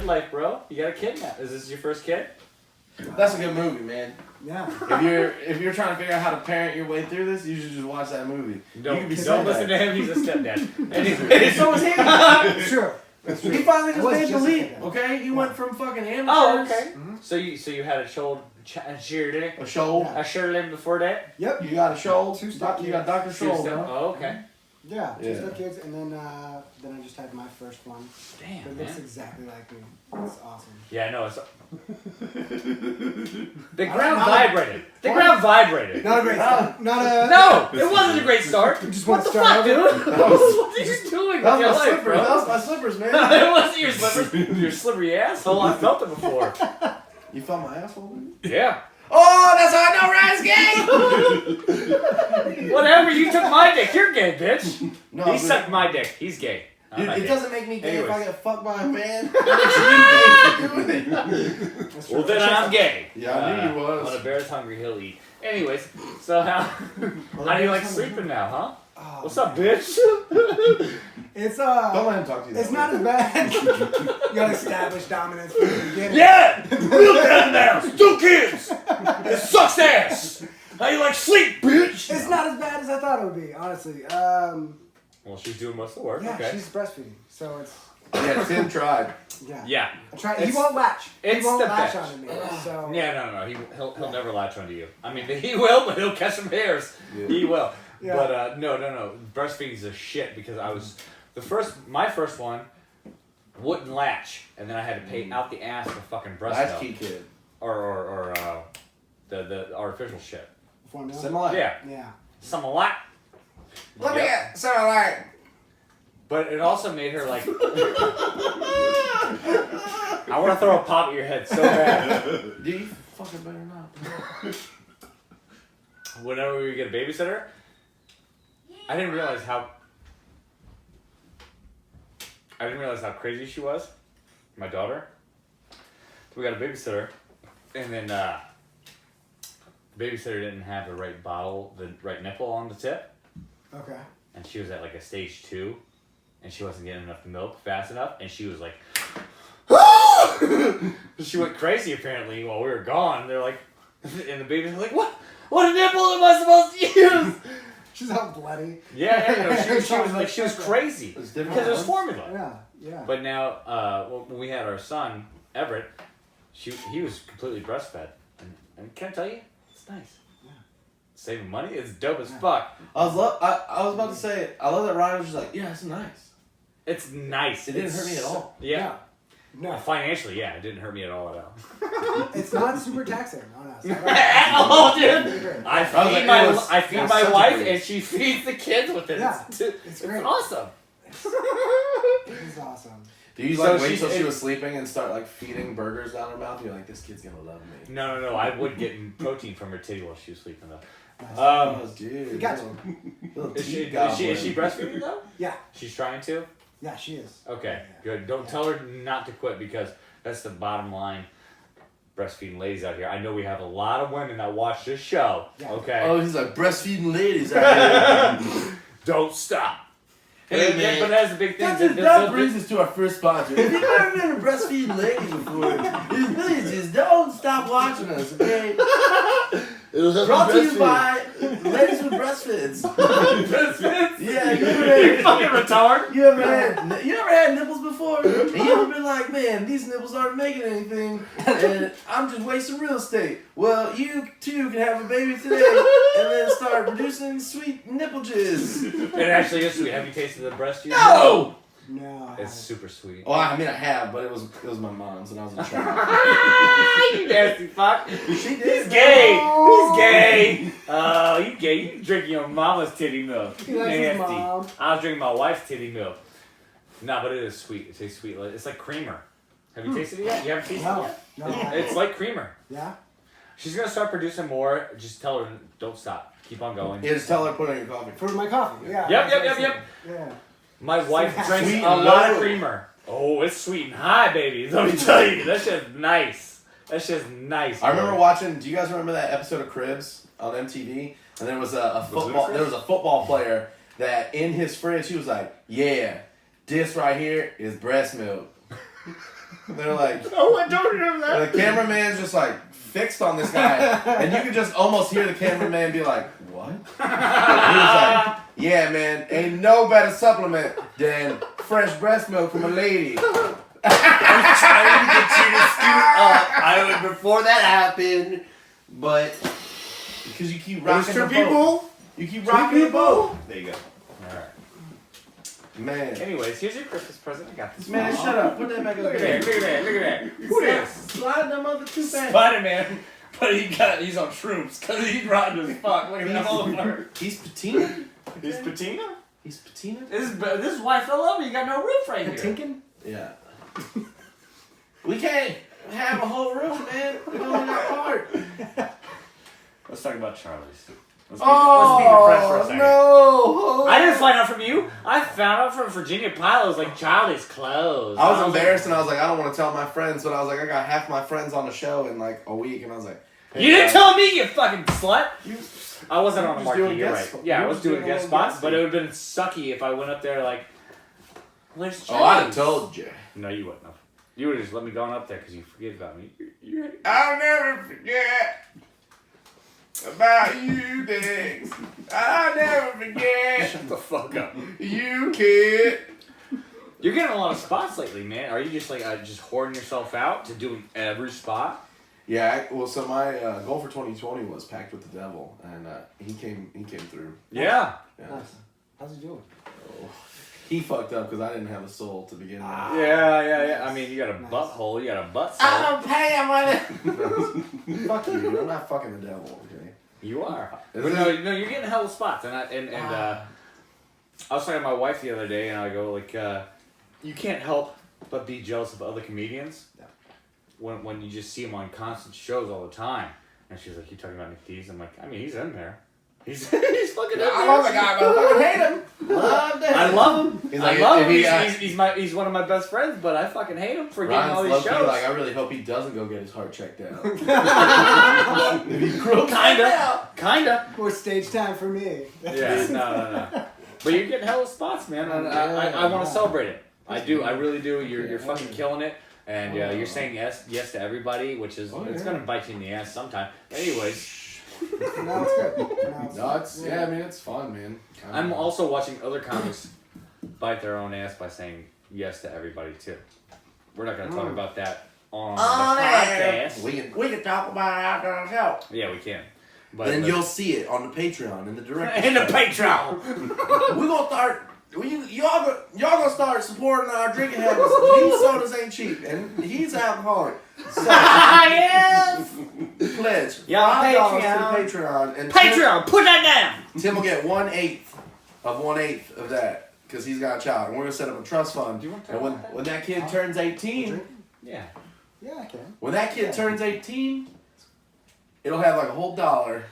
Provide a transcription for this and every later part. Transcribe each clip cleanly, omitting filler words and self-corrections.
midlife, bro. You got a kid now. Is this your first kid? That's a good movie, man. Yeah. If you're trying to figure out how to parent your way through this, you should just watch that movie. Don't listen to him. He's a stepdad. Anyway. So was he. Sure. He finally just made the leap. Okay, he went from fucking amateurs. Oh, okay. Mm-hmm. So you had a shoulder. A shoulder. Yeah. A shoulder before that. Yep. You got a shoulder. Two step You got Dr. Shoulder. Oh, okay. Yeah, two step kids, and then I just had my first one. Damn, it looks exactly like me. It's awesome. Yeah, no, it's. The ground vibrated. The ground vibrated. Not a great start. No, it wasn't a great start. What the fuck, dude? What are you doing with your life, bro? That was my slippers, man. It wasn't your slippers. Your slippery asshole. I felt it before. You felt my asshole, dude? Yeah. Oh, that's how I know Ryan's gay! Whatever, you took my dick. You're gay, bitch. No, He sucked my dick. He's gay. Dude, it doesn't make me gay if I get fucked by a man. Well, then I'm gay. Yeah, I knew you was. When a bear's hungry, he'll eat. Anyways, so how do you like sleeping now, huh? Oh, What's up, bitch? It's Don't let him talk to you. It's not as bad. You gotta establish dominance from the beginning. Yeah! Real bad now! 2 kids! It sucks ass! How you like sleep, bitch? It's not as bad as I thought it would be, honestly. Well, she's doing most of the work, yeah, okay. she's breastfeeding, so it's... Yeah, Tim tried. Yeah. Yeah. He won't latch. He won't the latch best. onto me, so... Yeah, no. He'll never latch onto you. I mean, he will, but he'll catch some hairs. Yeah. He will. Yeah. But, no. Breastfeeding's a shit because I was... My first one wouldn't latch, and then I had to pay out the ass for fucking breast milk. Latchkey kid. Or the artificial shit. Formula? Similar. Yeah. Similar. Let me get similar. But it also made her like... I want to throw a pop at your head so bad. Dude, you fucking better not. Whenever we get a babysitter, I didn't realize how crazy she was. My daughter. So we got a babysitter, and then the babysitter didn't have the right nipple on the tip. Okay. And she was at like a stage 2, and she wasn't getting enough milk fast enough, and she was like, she went crazy apparently while we were gone. They're like, and the baby's like, what nipple am I supposed to use? She's all bloody. Yeah, she was crazy because it was formula. Yeah. But now, when we had our son Everett, he was completely breastfed, and can I tell you, it's nice. Saving money is dope as fuck. I was about to say, I love that Ryan was just like, yeah, it's nice. It's nice. It didn't hurt me at all. Yeah. No. Financially, yeah, it didn't hurt me at all. It's not super taxing on us. At all, dude. I feed my wife, and she feeds the kids with it. Yeah, it's great. Awesome. It's awesome. Do you wait till she was sleeping and start like feeding burgers down her mouth? You're like, this kid's gonna love me. No. I would get protein from her titty while she was sleeping though. Dude. Got Is she breastfeeding though? Yeah. She's trying to? Yeah, she is. Okay, good. Don't tell her not to quit because that's the bottom line. Breastfeeding ladies out here. I know we have a lot of women that watch this show. Yeah. Okay. Oh, he's like breastfeeding ladies out here. Don't stop. Hey, man. But that's the big thing. That brings us to our first sponsor. If you've never been a breastfeeding lady before, please just don't stop watching us, okay? Brought to you by Ladies with Breastfeeds. Breastfeeds? Yeah, you fucking retard. You ever had nipples before? And you ever been like, man, these nipples aren't making anything, and I'm just wasting real estate. Well, you too can have a baby today, and then start producing sweet nipple jizz. It actually is sweet. Have you tasted the breast juice? No! No. It's super sweet. Oh, I mean, I have, but it was my mom's, and I was a child. You nasty fuck. She did. He's gay. He's gay. Oh, you gay. You drinking your mama's titty milk. He likes his mom. I was drinking my wife's titty milk. No, but it is sweet. It tastes sweet. It's like creamer. Have you tasted it yet? You haven't tasted it yet? No. It's like creamer. Yeah? She's going to start producing more. Just tell her, don't stop. Keep on going. Yeah, just tell her to put it in your coffee. For my coffee, yeah. Yep. Yeah. My wife drinks a lot of creamer. Oh, it's sweet and high, baby. Let me tell you. That's just nice. That's just nice. I remember watching, do you guys remember that episode of Cribs on MTV? And there was a football player that in his fridge, he was like, yeah, this right here is breast milk. They're like, Oh, I don't remember that. the cameraman's just like fixed on this guy, and you could just almost hear the cameraman be like, "What?" He was like, "Yeah, man, ain't no better supplement than fresh breast milk from a lady." I was trying to get you to scoot up. I would before that happened, but Because you keep rocking the boat. people. You keep rocking the boat. There you go. All right. Man. Anyways, here's your Christmas present. I got this. Man, shut up. Put that back Look over at there. that. Look at that. Look at that. Who this? Slide them other two back. Spider-Man, but he's on shrooms because he's rotten as fuck. Look at that motherfucker. He's patina? He's patina? He's patina? This is why I fell over. You got no roof right here. Tinkin? Yeah. We can't have a whole roof, man. We only got part. Let's talk about Charlie's. Let's Oh, be depressed for a second. no. I didn't find out from you. I found out from Virginia Pyle. It was like Charlie's clothes. I was embarrassed and I was like, I don't want to tell my friends, but I was like, I got half my friends on the show in like a week, and I was like, hey, You didn't guys, tell me, you fucking slut. You, I wasn't on You the was marquee. doing You're guest- right. Yeah, you I was doing a guest little spots, guesty. but it would have been sucky if I went up there like, "Where's Charlie?" oh, I'd have told you. No, you wouldn't have. You would have just let me go on up there because you forget about me. I'll never forget about you, Diggs. I'll never forget Shut the fuck up. you, kid. You're getting a lot of spots lately, man. Are you just like just hoarding yourself out to doing every spot? Yeah, well, so my goal for 2020 was Packed with the Devil, and he came through. Yeah. Yeah. Nice. How's he doing? Oh. He fucked up because I didn't have a soul to begin with. Yeah. I mean, you got a Nice. butthole, you got a butt I'm soul. paying money. Fuck you, dude. I'm not fucking the devil, okay? You are. Is But it- no, you're getting hella spots, and I was talking to my wife the other day, and I go like, you can't help but be jealous of other comedians. Yeah. When you just see them on constant shows all the time, and she's like, "You talking about Nick Dees?" I'm like, "I mean, he's in there. He's fucking in there." I love the guy, but I fucking hate him. Love that. I love him. He's I like, love if him. he, He's one of my best friends, but I fucking hate him for getting all Ryan's these low-key, shows. like, I really hope he doesn't go get his heart checked out. If he grew up Kinda. More stage time for me. Yeah, no. But you're getting hella spots, man. And I want to celebrate it. I do. I really do. You're fucking killing it. And you're saying yes to everybody, which is it's gonna bite you in the ass sometime. Anyways, No, it's good. No, I mean, it's fun, man. I'm also watching other comics bite their own ass by saying yes to everybody too. We're not gonna talk about that on the podcast. We can talk about it after the show. Yeah, we can. But Then you'll see it on the Patreon in the direct. in the Patreon. We're gonna start. Y'all gonna start supporting our drinking habits. These sodas ain't cheap, and he's alcoholic. So, Yes. pledge Yeah, $5 Patreon. to the Patreon, and Patreon, put that down. Tim will get 1/8 of that because he's got a child, and we're gonna set up a trust fund. Do you want to And when that kid turns 18, Yeah. Yeah, I can. when that kid turns 18, it'll have like a whole $1.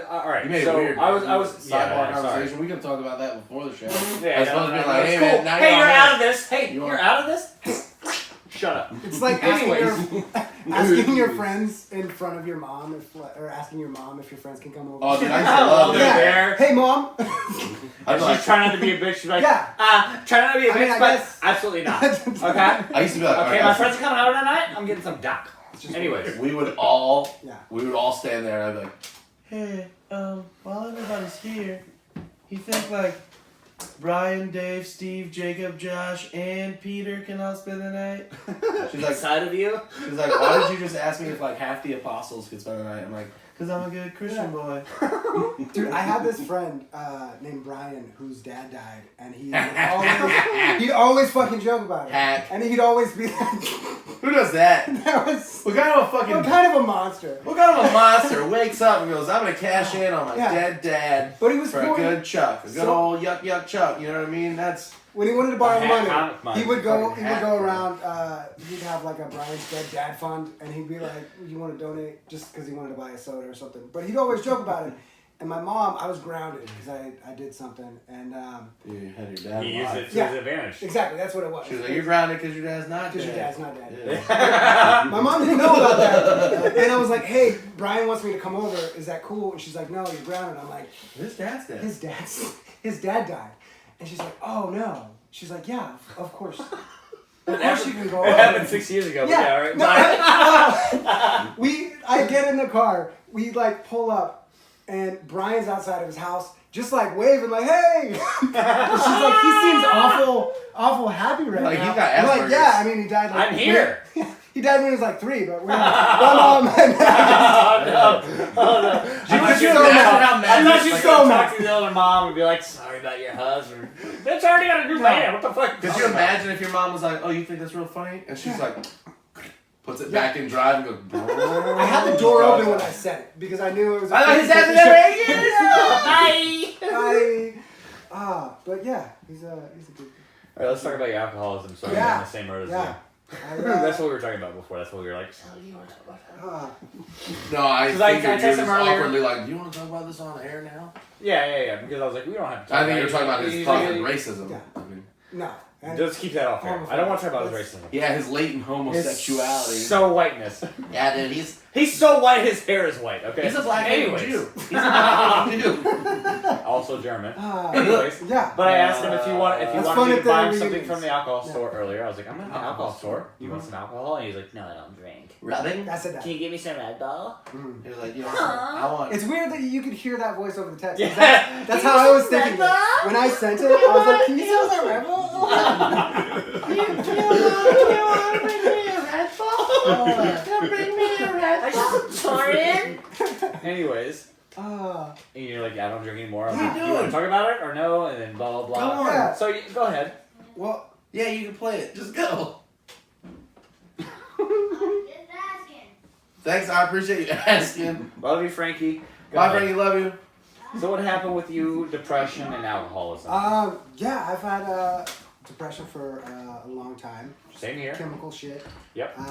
All right. You made so it weird. I was sidebar yeah, conversation. sorry. We could talk about that before the show. Yeah, I was supposed to be like, hey, it's man, cool. now Hey, you're you're on out that. of this. Hey, you're out of this. Shut up. It's like asking Anyways. asking your friends in front of your mom, or asking your mom if your friends can come over. Oh, dude, I used Oh, to love they're that. there. Hey, mom. I'd be like, She's trying not to be a bitch. She's like, Yeah. try not to be a I mean, bitch, I but guess- absolutely not. Okay? I used to be like, Okay, alright, my friends are coming over tonight. I'm getting some duck. just Anyways. we would all Yeah. stand there and I'd be like, hey, while everybody's here, you think like Brian, Dave, Steve, Jacob, Josh, and Peter can all spend the night? She's like, Side of you? she's like, why did you just ask me if like half the apostles could spend the night? I'm like, because I'm a good Christian boy. Dude, I had this friend named Brian whose dad died, and he'd always fucking joke about it. Hack. And he'd always be like, Who does that? that was What kind of a fucking... what kind of a monster. What kind of a monster wakes up and goes, I'm going to cash in on my dead dad But he was for a born- good chuck. A good So- old yuck chuck, you know what I mean? That's... When he wanted to borrow A hat comic money, money. he would go Fucking hat. around, he'd have like a Brian's Dead Dad Fund, and he'd be like, you want to donate, just because he wanted to buy a soda or something. But he'd always joke about it. And my mom, I was grounded because I did something, and You had your dad He used alive. it to his advantage. exactly, that's what it was. She was like, you're grounded because your dad's not dead. Because your dad's not dead. Yeah. My mom didn't know about that. And I was like, hey, Brian wants me to come over. Is that cool? And she's like, no, you're grounded. I'm like, His dad's dead. his dad died. And she's like, oh no. She's like, yeah, of course. Of course you can go It over. happened 6 years ago. Yeah. Yeah, all right. No, Bye. I get in the car. We like pull up, and Brian's outside of his house, just like waving, like, "Hey!" She's like, he seems awful happy right Like, now. he got I'm like, Asperger's. yeah. I mean, he died. Like, I'm here. He died when he was like 3, but we're. Oh, no. Oh, no. You I thought could you you were imagine gonna- how I mad thought he's you like, were going to mad. talk to the other mom and be like, sorry about your husband. Bitch, I already got a new man. What the fuck? Could you imagine if your mom was like, "Oh, you think that's real funny?" And she's like, puts it back in drive and goes. I had the door open when I said it because I knew it was. I thought his dad's never Bye. But yeah, he's a good. All right, let's talk about your alcoholism. So Yeah. I'm in the same road as Yeah. you. I, That's what we were talking about before. That's what we were like. So you want to talk about that? No, I 'Cause I think you're texted him just earlier. awkwardly like, "Do you want to talk about this on air now?" Yeah. Because I was like, we don't have to. Talk I think about you're talking about his fucking race. racism. Yeah. I mean, no. And Just keep that off air. I don't want to talk about his racism. yeah, his latent homosexuality. So whiteness. Yeah, dude, he's He's so white, his hair is white. Okay. a black Anyways. Jew. He's a black Jew. Also German. uh, Anyways. yeah. But I asked him if you wanted That's me fun to if buy they're him something reunions. from the alcohol Yeah. store earlier. I was like, I'm at the alcohol store. You want some alcohol? And he's like, no, I don't drink. Rubbing? I said that. you give me some Red Bull? He was like, I want. It's weird that you could hear that voice over the text. Yeah. That's how I was thinking. When I sent it, I was like, "Can you tell us a rebel?" Anyways. Uh, And you're like, I don't drink anymore. I'm What are like, you you want doing? to talk about it or no? And then blah, blah, blah. Come on. Yeah. So go ahead. well, Yeah, you can play it. Just go. Thanks, I appreciate you asking. Love you, Frankie. Go Bye, ahead. Frankie, love you. So what happened with you, depression and alcoholism? yeah, I've had depression for a long time. Same here. Chemical shit. Yep. Cake.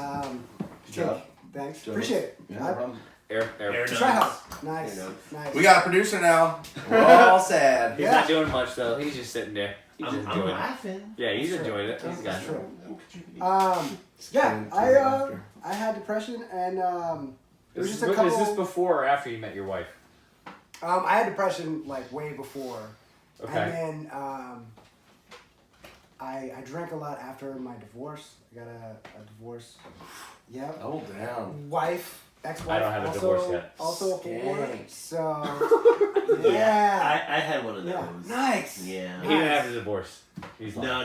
job. Thanks. Good job. Appreciate it. Yeah, no I- problem. Air. Try house. Nice. There you Nice. We got a producer now. We're all sad. He's Yeah. not doing much though. He's just sitting there. He's just enjoying it. laughing. Yeah, he's That's enjoying it. true. He's got That's it. true. Yeah, I had depression and it was just a couple. Is this before or after you met your wife? I had depression like way before. Okay. And then I drank a lot after my divorce. I got a divorce. Yep. Oh, damn. Wife, ex-wife. I don't have a also, divorce yet. Also a whore. Dang. So yeah. I had one of those. Yeah. Nice. Yeah. He didn't have a divorce. He's No.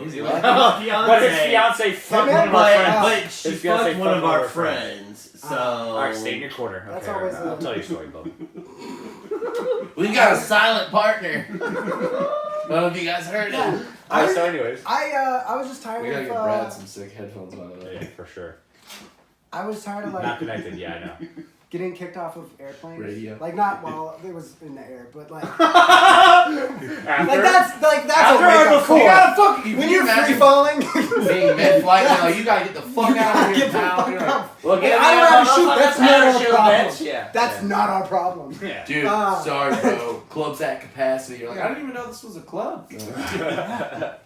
He's His lucky. But his fiance fucked man, one of our but- friends. But she His fiance fucked one fucked of our friends. So. All right, stay in your corner. That's Okay, always all right. I'll the- tell you a story, Bob. We got a silent partner. I don't know if you guys heard Yeah. it. Alright, so anyways. I was just tired We gotta of get Brad some sick headphones on Yeah, it. for sure. I was tired of Not like connected, yeah, I know. getting kicked off of airplanes. Radio. Like not while it was in the air, but like After, that's a After or wake up before? call. You gotta fuck. When you're free falling. being mid-flight, you're like, you gotta get the fuck out of here, Get the pal. fuck You're like, out. Look Hey, at I me, don't have a I'm shoot. a That's motherfucking not our parachute, problem. bitch. Yeah. That's not our problem. Yeah. dude, sorry, bro. Club's at capacity. You're like, I didn't even know this was a club.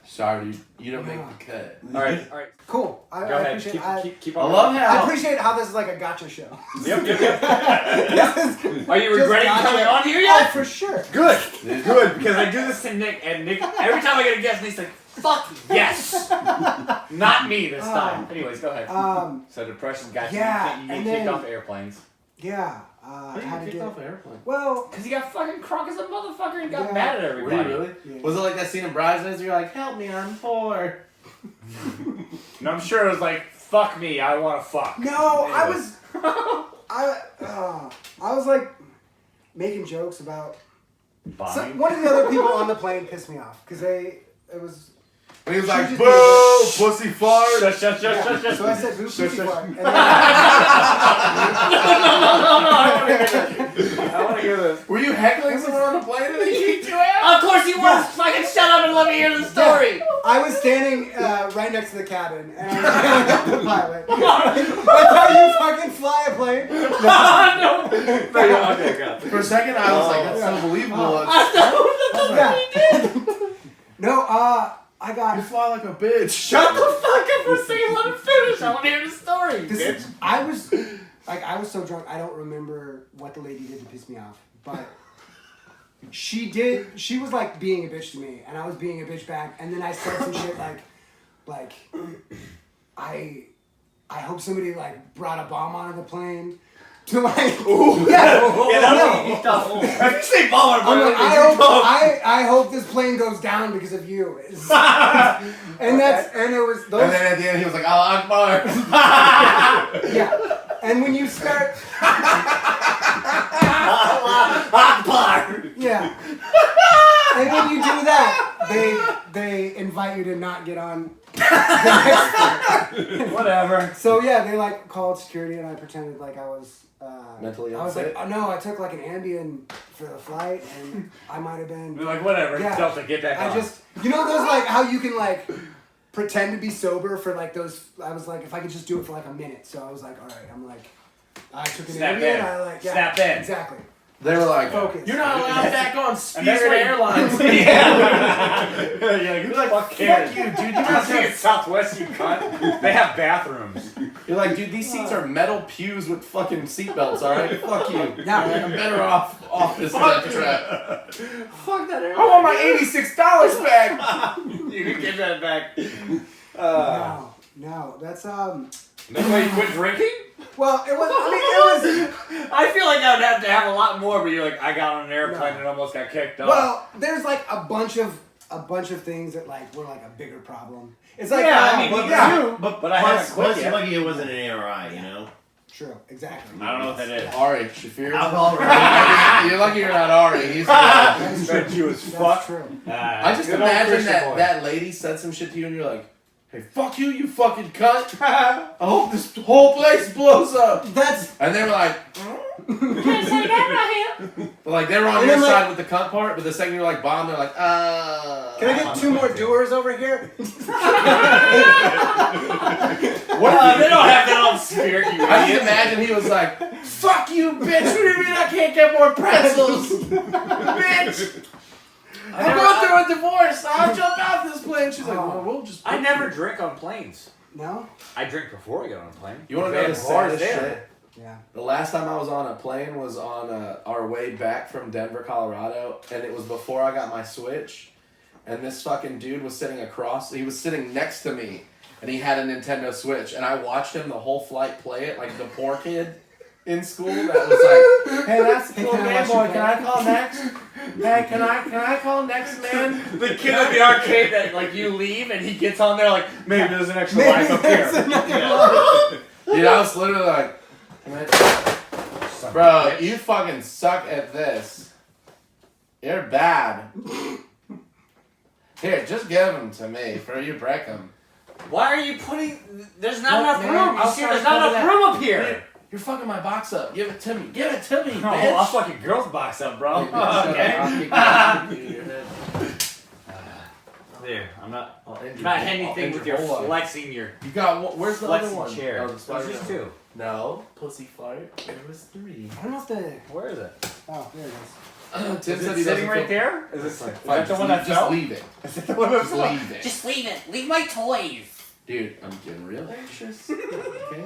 Sorry, dude. You don't make the cut. Alright. Cool. I Go ahead. appreciate Keep I on. love I how. appreciate how this is like a gotcha show. Yep. This is Are you just regretting gotcha. coming on here Oh, yet? for sure. Good. Good. Because I do this to Nick, and Nick, every time I get a guest, Nick's like, fuck yes. Not me this time. Anyways, go ahead. Um, So depression got yeah, you. You and get kicked then- off airplanes. yeah. How I did you had get to kicked get. off an airplane? Well, Because he got fucking crunk as a motherfucker and got Yeah. mad at Were everybody. you really? Yeah. Was it like that scene in Bridesmaids where you're like, help me, I'm poor? And I'm sure it was like, fuck me, I want to fuck. no, I Anyways. was. I was like making jokes about. So, Bombing. one of the other people on the plane pissed me off because it was. And he was She like, just boo, made pussy fart. Shush. Yeah, so I said boo pussy fart. And then, No, I want to hear this. Were you heckling someone on the plane and they kicked you out? Of course he was. Fucking shut up and let me hear the story. I was standing right next to the cabin and I was the pilot. That's how you fucking fly a plane. No. Okay, God. For a second, I was like, that's so believable. Yeah. No, I You got. fly like a bitch. Shut the fuck up for a second. Let him finish. I want to hear the story. This, bitch. I was so drunk. I don't remember what the lady did to piss me off, but she did. She was like being a bitch to me, and I was being a bitch back. And then I said some shit like, I hope somebody like brought a bomb onto the plane. To like, Ooh. yeah, that would be tough. If you say bomb on a plane, I hope this plane goes down because of you. And it was those. And then at the end, he was like, "Allah Akbar." Yeah, and when you start, yeah, and when you do that, they invite you to not get on. Whatever. So yeah, they like called security, and I pretended like I was. Mentally I was like, unfit? oh, no, I took like an Ambien for the flight, and I might have been. You're like, whatever. Yeah. Delta, get back on. I just, you know, those like how you can like pretend to be sober for like those. I was like, if I could just do it for like a minute. So I was like, all right, I'm like, I took an Snap Ambien. in. I like, yeah, Snap in. exactly. They were like, Focus. "You're not allowed back on Spirit that's what- Airlines." Yeah. You're like, who the fuck Fuck cares? you, dude. You I'm guys saying have it's Southwest, you cunt. They have bathrooms. You're like, dude, these seats are metal pews with fucking seatbelts, alright? Fuck you. Yeah. I'm better off this death trap. Fuck that airline. I want my $86 back! You can get that back. No, that's That's why you quit drinking? Well, it was. I mean, it was. I feel like I would have to have a lot more, but you're like, I got on an airplane and almost got kicked off. Well, there's like a bunch of things that like were like a bigger problem. It's like Yeah, I mean, But, yeah. but But I haven't quit plus yet. you're lucky it wasn't an ARI, you know? True, exactly. I don't know what that is. Ari, Shafir. Alcohol You're lucky you're not Ari. He's the That's true. Bet you as That's fuck. true. I just Good old imagine Christian that boy. that lady said some shit to you and you're like, "Hey, fuck you, you fucking cunt. I hope this whole place blows up." That's And they were like, Can't say that right here. but like they were on And your then, like- side with the cunt part, but the second you're like bomb, they're like, Can I get two more doers over here? What if They don't have that on Spirit, you I just idiot. imagine he was like, "Fuck you, bitch! What do you mean I can't get more pretzels, bitch? I'm going through a divorce. I'll jump out this plane." She's like, "Well, we'll just." I never drink on planes. No. I drink before I get on a plane. You want to They know the have bars saddest there. shit? Yeah. The last time I was on a plane was on our way back from Denver, Colorado, and it was before I got my Switch. And this fucking dude was sitting across. He was sitting next to me, and he had a Nintendo Switch. And I watched him the whole flight play it like the poor kid in school that was like, "Hey, that's a cool Can I Game watch Boy. you Can I call next? Hey, can I call next, man?" The kid at the arcade that like you leave and he gets on there like maybe there's an extra Maybe life up here. there's another Dude, I was literally like, "Bro, you fucking suck at this. You're bad. Here, just give them to me for you break them. Why are you putting? There's not Look, enough man, room. You I'll see, try there's to not cover enough that. room up here. You're fucking my box up. Give it to me. Give it to me, No, bitch." I'll fucking girls box up, bro. Shut up. Okay. I'll kick you in your head. There, I'm not. I'll end Not your- I'll anything end with your your whole life. flexing your You got one. Where's the other flexing one? chair. Oh, the There's spider just one. two. No, pussy fart. There was 3. I don't know if the. Where is it? Oh, there it is. Tim Is said it he sitting doesn't right feel- there? Is it? Is Fine, that the one that just fell? leave it. Is it the one that Just fell? leave it. Just leave it. Leave my toys. Dude, I'm getting real anxious. Okay.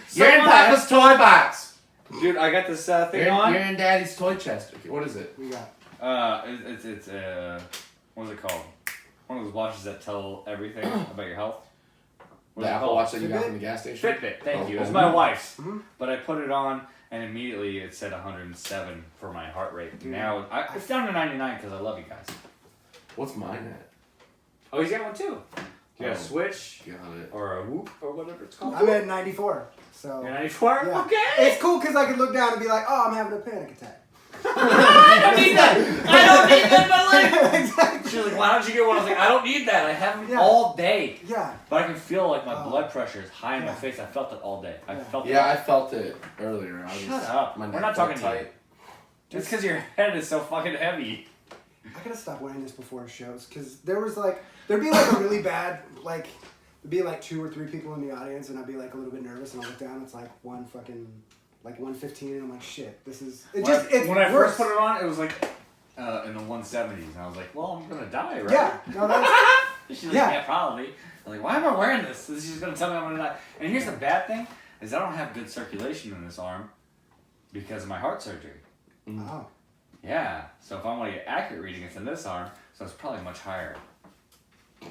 So You're in what? Papa's toy box. Dude, I got this thing You're on. in Daddy's toy chest. Okay, what is it? We got. It's what is it called? One of those watches that tell everything about your health. What The is it Apple called? Watch that you got Fitbit? from the gas station? Fitbit. Thank Oh, you. It's oh, my ooh. wife's. Mhm. But I put it on, and immediately it said 107 for my heart rate. Now it's down to 99 because I love you guys. What's mine at? Oh, he's got one too. You got a Oh. Switch Got it. or a Whoop or whatever it's called. I'm at 94. So. You're 94. Yeah. Okay. It's cool because I can look down and be like, oh, I'm having a panic attack. I don't need that. I don't need that in my life. Exactly. She's like, why don't you get one? I was like, I don't need that. I have them Yeah. all day. Yeah. But I can feel like my Oh. blood pressure is high in my Yeah. face. I felt it all day. I Yeah. felt Yeah, it. I felt it earlier. I was, Shut up. My We're neck not felt talking to you. tight. It's because your head is so fucking heavy. I gotta stop wearing this before shows because there'd be like a really bad, like, there'd be like 2 or 3 people in the audience and I'd be like a little bit nervous and I'll look down, it's like 115 and I'm like, shit, this is, it's When I worse. first put it on, it was like in the 170s. And I was like, well, I'm going to die, right? Yeah, no, that's, She's like, Yeah. yeah, probably. I'm like, why am I wearing this? She's going to tell me I'm going to die. And here's the bad thing, is I don't have good circulation in this arm because of my heart surgery. oh. Yeah, so if I want to get accurate reading, it's in this arm, so it's probably much higher.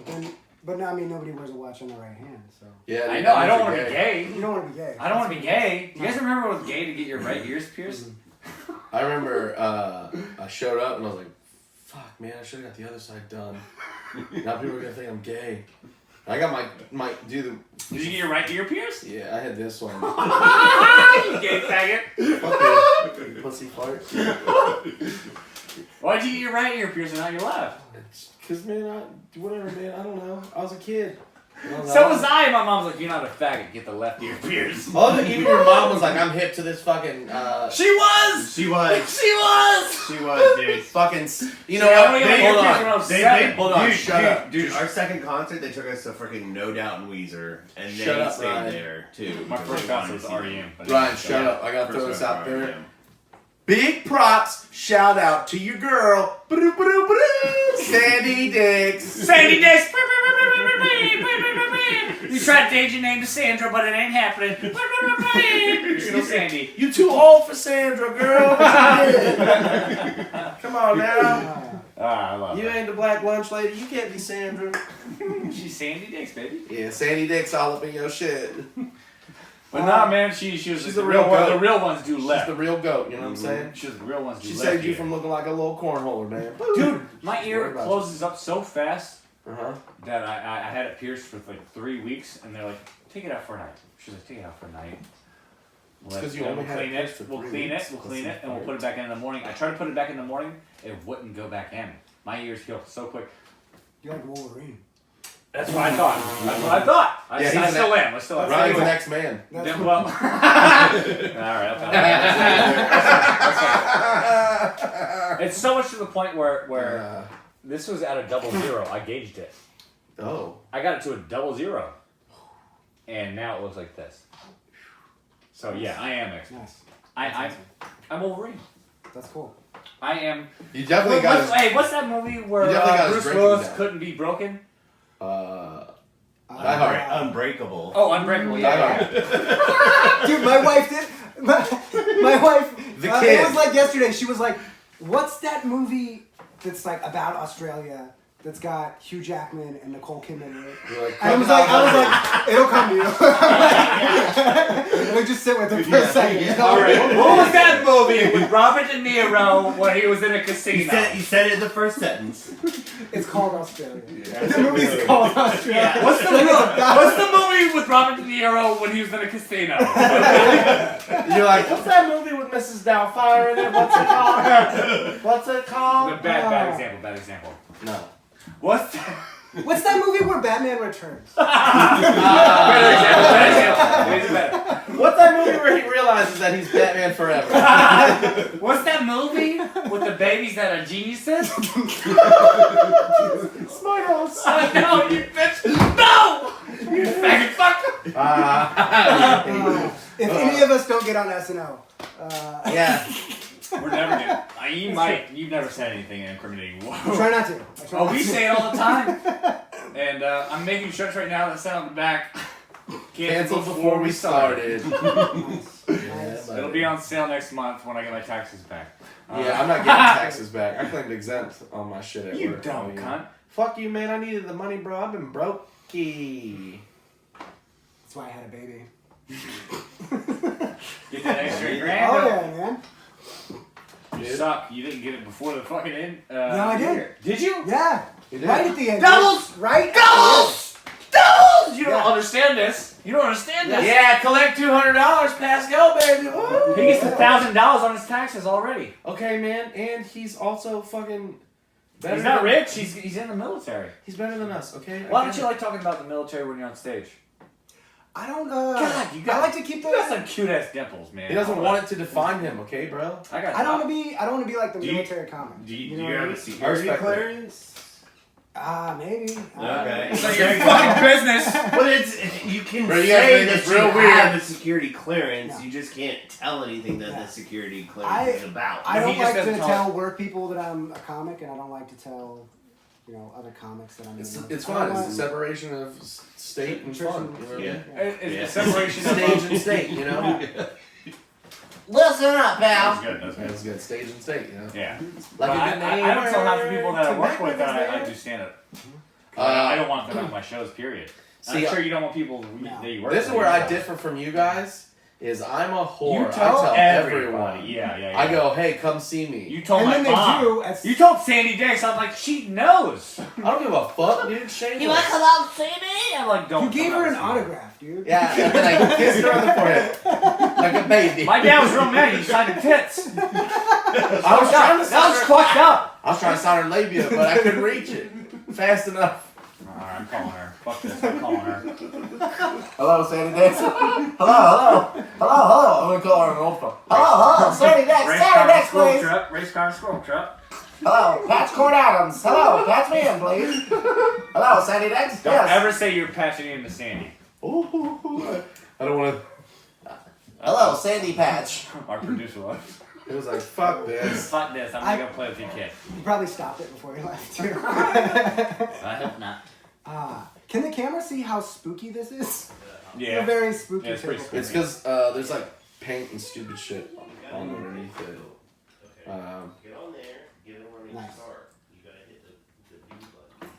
Then But no, I mean, nobody wears a watch on the right hand, so. Yeah, I know. I don't want to be gay. You don't want to be gay. I don't want to be gay. Do you guys remember when it was gay to get your right ears pierced? I remember I showed up and I was like, fuck, man, I should have got the other side done. Now people are going to think I'm gay. I got my Did you get your right ear pierced? Yeah, I had this one. You gay faggot. Fuck you, pussy fart. Why'd you get your right ear pierced and not your left? Because, man, whatever, man, I don't know. I was a kid. So was I. My mom's like, you're not a faggot. Get the left ear pierced. Oh, even your mom was like, I'm hip to this fucking. She was. She was. She was. She was, dude. Fucking. You know See, I what? only got my ear pierced when I was 7. Hold on, dude, shut up. Dude, our second concert, they took us to freaking No Doubt and Weezer, and Shut they up, stayed Ryan. there too. My first concert was REM. Ryan, shut up. I gotta throw this out there. REM. Big props, shout out to your girl, Sandy Dix. Sandy Dix. You tried to change your name to Sandra, but it ain't happening. You're still Sandy. You too old for Sandra, girl. Come on now. I love You ain't the black lunch lady. You can't be Sandra. She's Sandy Dix, baby. Yeah, Sandy Dix all up in your shit. But nah, man, she's She's the the real real one. goat. The real ones do She's left. the real goat, you know what I'm saying? She's the real ones do She left. saved you here. from looking like a little cornholer, man. Dude, my ear Worry about closes up so fast Uh-huh. that I had it pierced for like 3 weeks, and they're like, take it out for a night. She's like, take it out for a night. Because you only had it pierced for 3 weeks. We'll clean it, and we'll put it back in the morning. I tried to put it back in the morning, it wouldn't go back in. My ears healed so quick. You're like Wolverine. That's what I thought. That's what I thought. I Yeah, he's still am. I still am. Ryan's the next man. That's Yeah, cool. well, all right. It's so much to the point where this was at a 00. I gauged it. Oh. I got it to a 00, and now it looks like this. So yeah, I am X-Men. Nice. I'm Wolverine. That's cool. I am. You definitely got his... Hey, what's that movie where You definitely got his Bruce drinking Willis down. couldn't be broken? Die Hard. Unbreakable. Oh, Unbreakable. Die Yeah. Hard. Dude, my wife did. My wife. The It kid. was like yesterday. She was like, "What's that movie that's like about Australia that's got Hugh Jackman and Nicole Kidman in it?" You're like, And I was like, "It'll come to you." Let me just sit with it for a second. All right. What was that movie with Robert De Niro where he was in a casino? You said it in the first sentence. It's called Australia. The movie's called Australia. What's the movie with Robert De Niro when he was in a casino? You're like, what's that movie with Mrs. Doubtfire in it? What's it called? What's it called? Bad example. No. What's that? What's that movie where Batman returns? Better example. What's that movie where he realizes that he's Batman forever? What's that movie with the babies that are geniuses? Smart house. No, you bitch! No! You faggot fuck! If any of us don't get on SNL. Yeah. We're never gonna. You've never said anything incriminating. Try not to. Oh, we say it all the time. And I'm making shirts right now that say on the back. Canceled before we started. Nice. It'll be on sale next month when I get my taxes back. Yeah, I'm not getting taxes back. I claimed exempt on my shit at You work. dumb cunt. Fuck you, man. I needed the money, bro. I've been brokey. That's why I had a baby. Get that extra grand. Oh yeah, man. You suck. You didn't get it before the fucking end. No, I did. year. Did you? Yeah. You did? Right at the end. Doubles! Right. at Doubles! Doubles! You don't Yeah. understand this. You don't understand this. Yeah, collect $200. Pass go, baby. Woo. He gets $1,000 on his taxes already. Okay, man. And he's also fucking better. He's not than- rich. He's in the military. He's better than us, okay? Why don't you like talking about the military when you're on stage? I don't. God, you got. I like to keep You got the. some cute ass dimples, man. He doesn't want it to define him, okay, bro? I got. I don't want to be. I don't want to be like the Do you- military comic. Do you know what I have mean? a security respect that. clearance? Maybe. Okay. It's like your fucking business. But you can Bro, you guys say made that this you real have weird. a security clearance. No. You just can't tell anything that Yeah. the security clearance is about. I don't He just like to doesn't tell talk. work people that I'm a comic, and I don't like to tell, other comics that I'm. It's in. it's I don't fine. It's want- the separation of state and fun. You know what I mean? It's Yeah. a separation of Stage and state, you know? Listen up, pal. That's good. That's good. That's good. Stage and state, you know? Yeah. Like But a good I don't tell half the people that I neighbor work to with that I make do stand up. I don't want them at my shows, period. See, I'm sure you don't want people that you work this is with. where I differ from you guys. Is I'm a whore. You tell I tell everyone. everyone. Yeah. I go, hey, come see me. You told And my then they mom. do. You told Sandy Danks. I'm like, she knows. I don't give a fuck, dude. Shameless. You want to come out and see me? I'm like, don't. You gave come her an out and see me. autograph, dude. Yeah, and then I kissed her on the forehead like a baby. My dad was real mad. He signed the tits. I was trying to That was fucked up. I was trying to sign her labia, but I couldn't reach it fast enough. Alright, I'm calling her. Fuck this. I'm calling her. Hello, Sandy Dax. Hello. I'm gonna call her on old phone. Hello, Sandy Dex, Sandy Dex, please. Race car squirrel trap. Hello, Patch Cord Adams. Hello, patch me in, please. Hello, Sandy Dex. Don't Yes. ever say you're patching into Sandy. Ooh, I don't want to. Hello, Sandy Patch. Our producer was. It was like, fuck this. Fuck this. I'm not gonna play with your kid. You probably stopped it before you left, too. I hope not. Can the camera see how spooky this is? It's a Yeah. very spooky Yeah, it's pretty table. spooky. It's because there's like paint and stupid shit on underneath it. Get on there, get it where you Nice. start. You gotta hit the B button.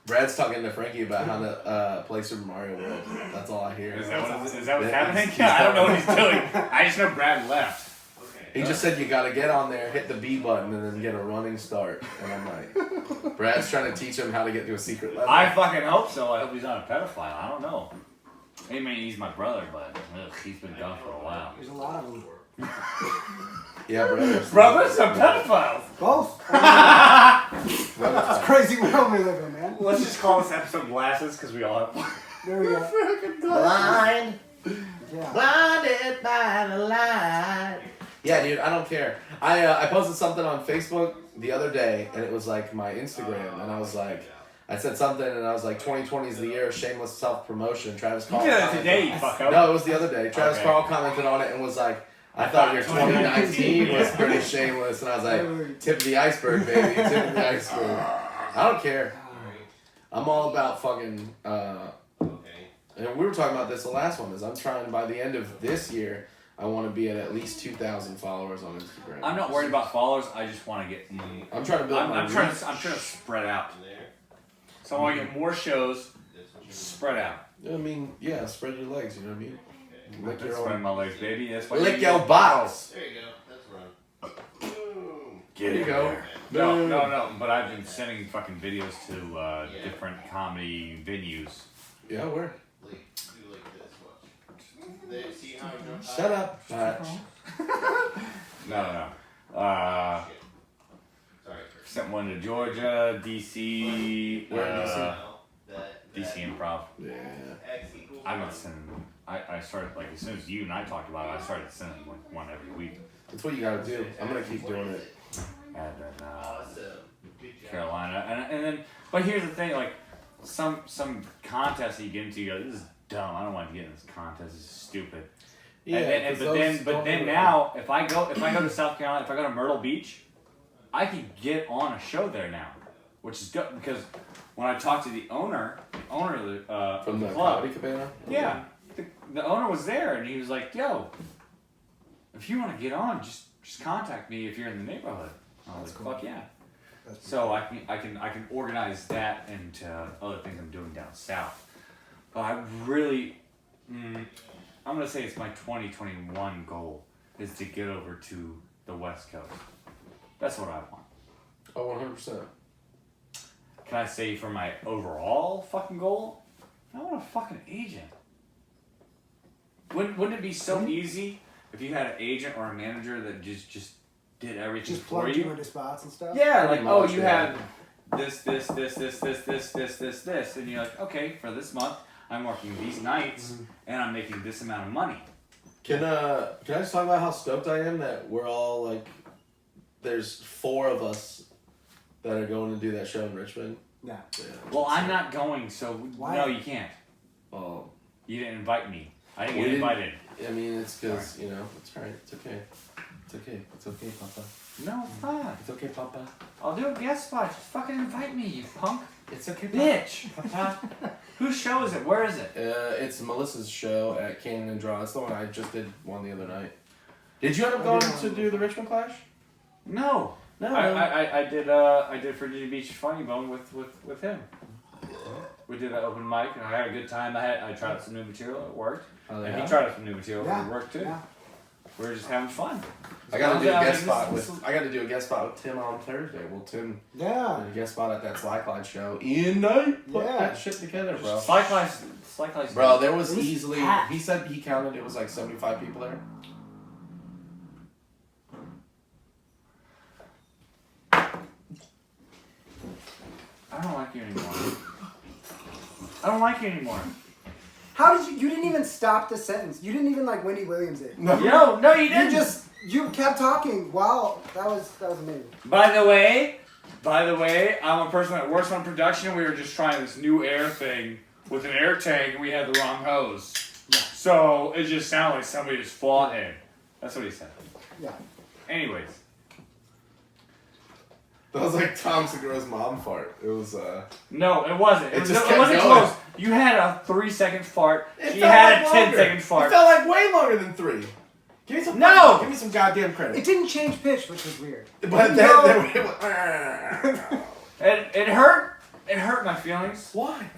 Brad's talking to Frankie about how to play Super Mario World. That's all I hear. Is that what's happening? He's Yeah, I don't know what talking. he's doing. I just know Brad left. He just said you gotta get on there, hit the B button, and then get a running start. And I'm like, Brad's trying to teach him how to get to a secret level. I fucking hope so. I hope he's not a pedophile. I don't know. I mean, he's my brother, but he's been gone for a while. There's a lot of them. Yeah, brothers. Brothers are pedophiles. Both. It's a crazy world we live in, man. Let's just call this episode Glasses because we all have. There we go. Blind, Yeah. blinded by the light. Yeah, dude, I don't care. I posted something on Facebook the other day, and it was like my Instagram, and I was like, I said something, and I was like, 2020 is the year of shameless self-promotion. Travis You Carl. did that commented- today, you fucko. No, it was the other day. Travis Okay. Carl commented on it and was like, I thought your 2019 was pretty shameless, and I was like, tip of the iceberg, baby, tip of the iceberg. I don't care. I'm all about fucking. And we were talking about this the last one. Is I'm trying by the end of this year, I want to be at least 2,000 followers on Instagram. I'm not worried about followers. I just want to get. I'm trying to build my I'm trying reach. to spread out. So I want to get more shows spread out. I mean, yeah, spread your legs. You know what I mean? Lick your Spread own. my legs, baby. That's why Lick you your box. There you go. That's run. Boom. There you go. No. But I've been sending fucking videos to different comedy venues. Yeah, where? Do like this. Watch. There, see how I jump? Shut up, Patch. No. Sorry. Sent one to Georgia, DC, Where in DC? DC Improv. Yeah. X equals I'm not sending them. I started, like, as soon as you and I talked about it, I started sending like one every week. That's what you gotta do. I'm gonna keep doing it. And then awesome. Good job. Carolina. And then, but here's the thing, like, some contests that you get into, you go, this is dumb. I don't want to get in this contest. This is stupid. Yeah. But then now, if I go to South Carolina, if I go to Myrtle Beach, I can get on a show there now, which is good because when I talked to the owner of the From the club, Comedy Cabana. yeah, the owner was there and he was like, "Yo, if you want to get on, just contact me if you're in the neighborhood." I was like, "Fuck yeah!" So I can organize that into other things I'm doing down south. But I really, I'm gonna say it's my 2021 goal is to get over to the West Coast. That's what I want. Oh, 100%. Can I say for my overall fucking goal? I want a fucking agent. Wouldn't it be so easy if you had an agent or a manager that just did everything Just for plugged you? you into spots and stuff. Yeah, like, Pretty oh, much, you yeah. have this, and you're like, okay, for this month, I'm working these nights, and I'm making this amount of money. Can I just talk about how stoked I am that we're all like, there's 4 of us that are going to do that show in Richmond. Yeah. Yeah. Well, I'm not going, so Why? no, you can't. Oh, You didn't invite me. I didn't We get didn't- invited. I mean, it's because, you know, it's alright. It's okay. It's okay. It's okay, Papa. No, it's not. It's okay, Papa. I'll do a guest spot. Just fucking invite me, you punk. It's okay, Bitch. Whose show is it? Where is it? It's Melissa's show at Cannon and Draw. It's the one I just did one the other night. Did you end up I going did to do the Richmond Clash? No. No. I did Virginia Beach Funny Bone with him. We did an open mic and I had a good time. I tried out some new material. It worked. Oh, And yeah? he tried out some new material. Yeah. It worked too. Yeah. We were just having fun. I got to do a guest spot this- with. I got to do a guest spot with Tim on Thursday. Well, Tim Yeah. did a guest spot at that Slackline show. Ian Knight put Yeah. that shit together, bro. Slackline's Bro, there was It was easily. packed. He said he counted. It was like 75 people there. I don't like you anymore. I don't like you anymore. How did you didn't even stop the sentence. You didn't even like Wendy Williams it. No, you didn't. You kept talking. Wow, that was amazing. By the way, I'm a person that works on production. We were just trying this new air thing with an air tank, and we had the wrong hose. Yeah. So it just sounded like somebody just fought in. That's what he said. Yeah. Anyways, That was like Tom Segura's mom fart. It was no, it wasn't. It It, just it kept wasn't going. close. You had a 3-second fart. It She felt had like a longer. 10-second It fart. felt like way longer than 3. Give me some. No! Give me some goddamn credit. It didn't change pitch, which was weird. But then No. it went. It hurt. It hurt my feelings. Why?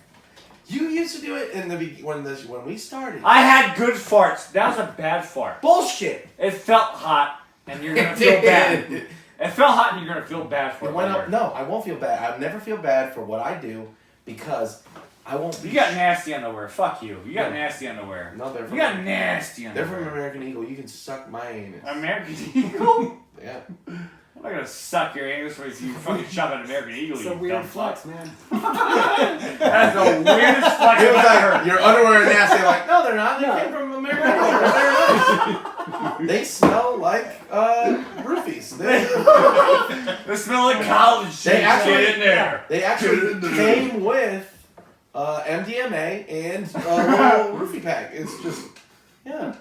You used to do it in the when we started. I had good farts. That was a bad fart. Bullshit. It felt hot, and you're gonna feel bad. It felt hot, and you're gonna feel bad for It it. went later. up. No, I won't feel bad. I never feel bad for what I do because I won't. You got nasty underwear. Fuck you. You got No. nasty underwear. No, they're from. You got nasty They're underwear. from American Eagle. You can suck my anus. American Eagle? Yeah. I'm not gonna suck your anus for you fucking shop at American Eagle. It's a you weird dumb fuck. flex, man. That's the weirdest flex It I've was ever like heard. your underwear are nasty. I'm like, no, they're not. They No. came from American Eagle. They're nice. They smell like roofies. They smell like college shit. They actually- Get in there. They actually came with MDMA and a little roofie pack. It's just, yeah.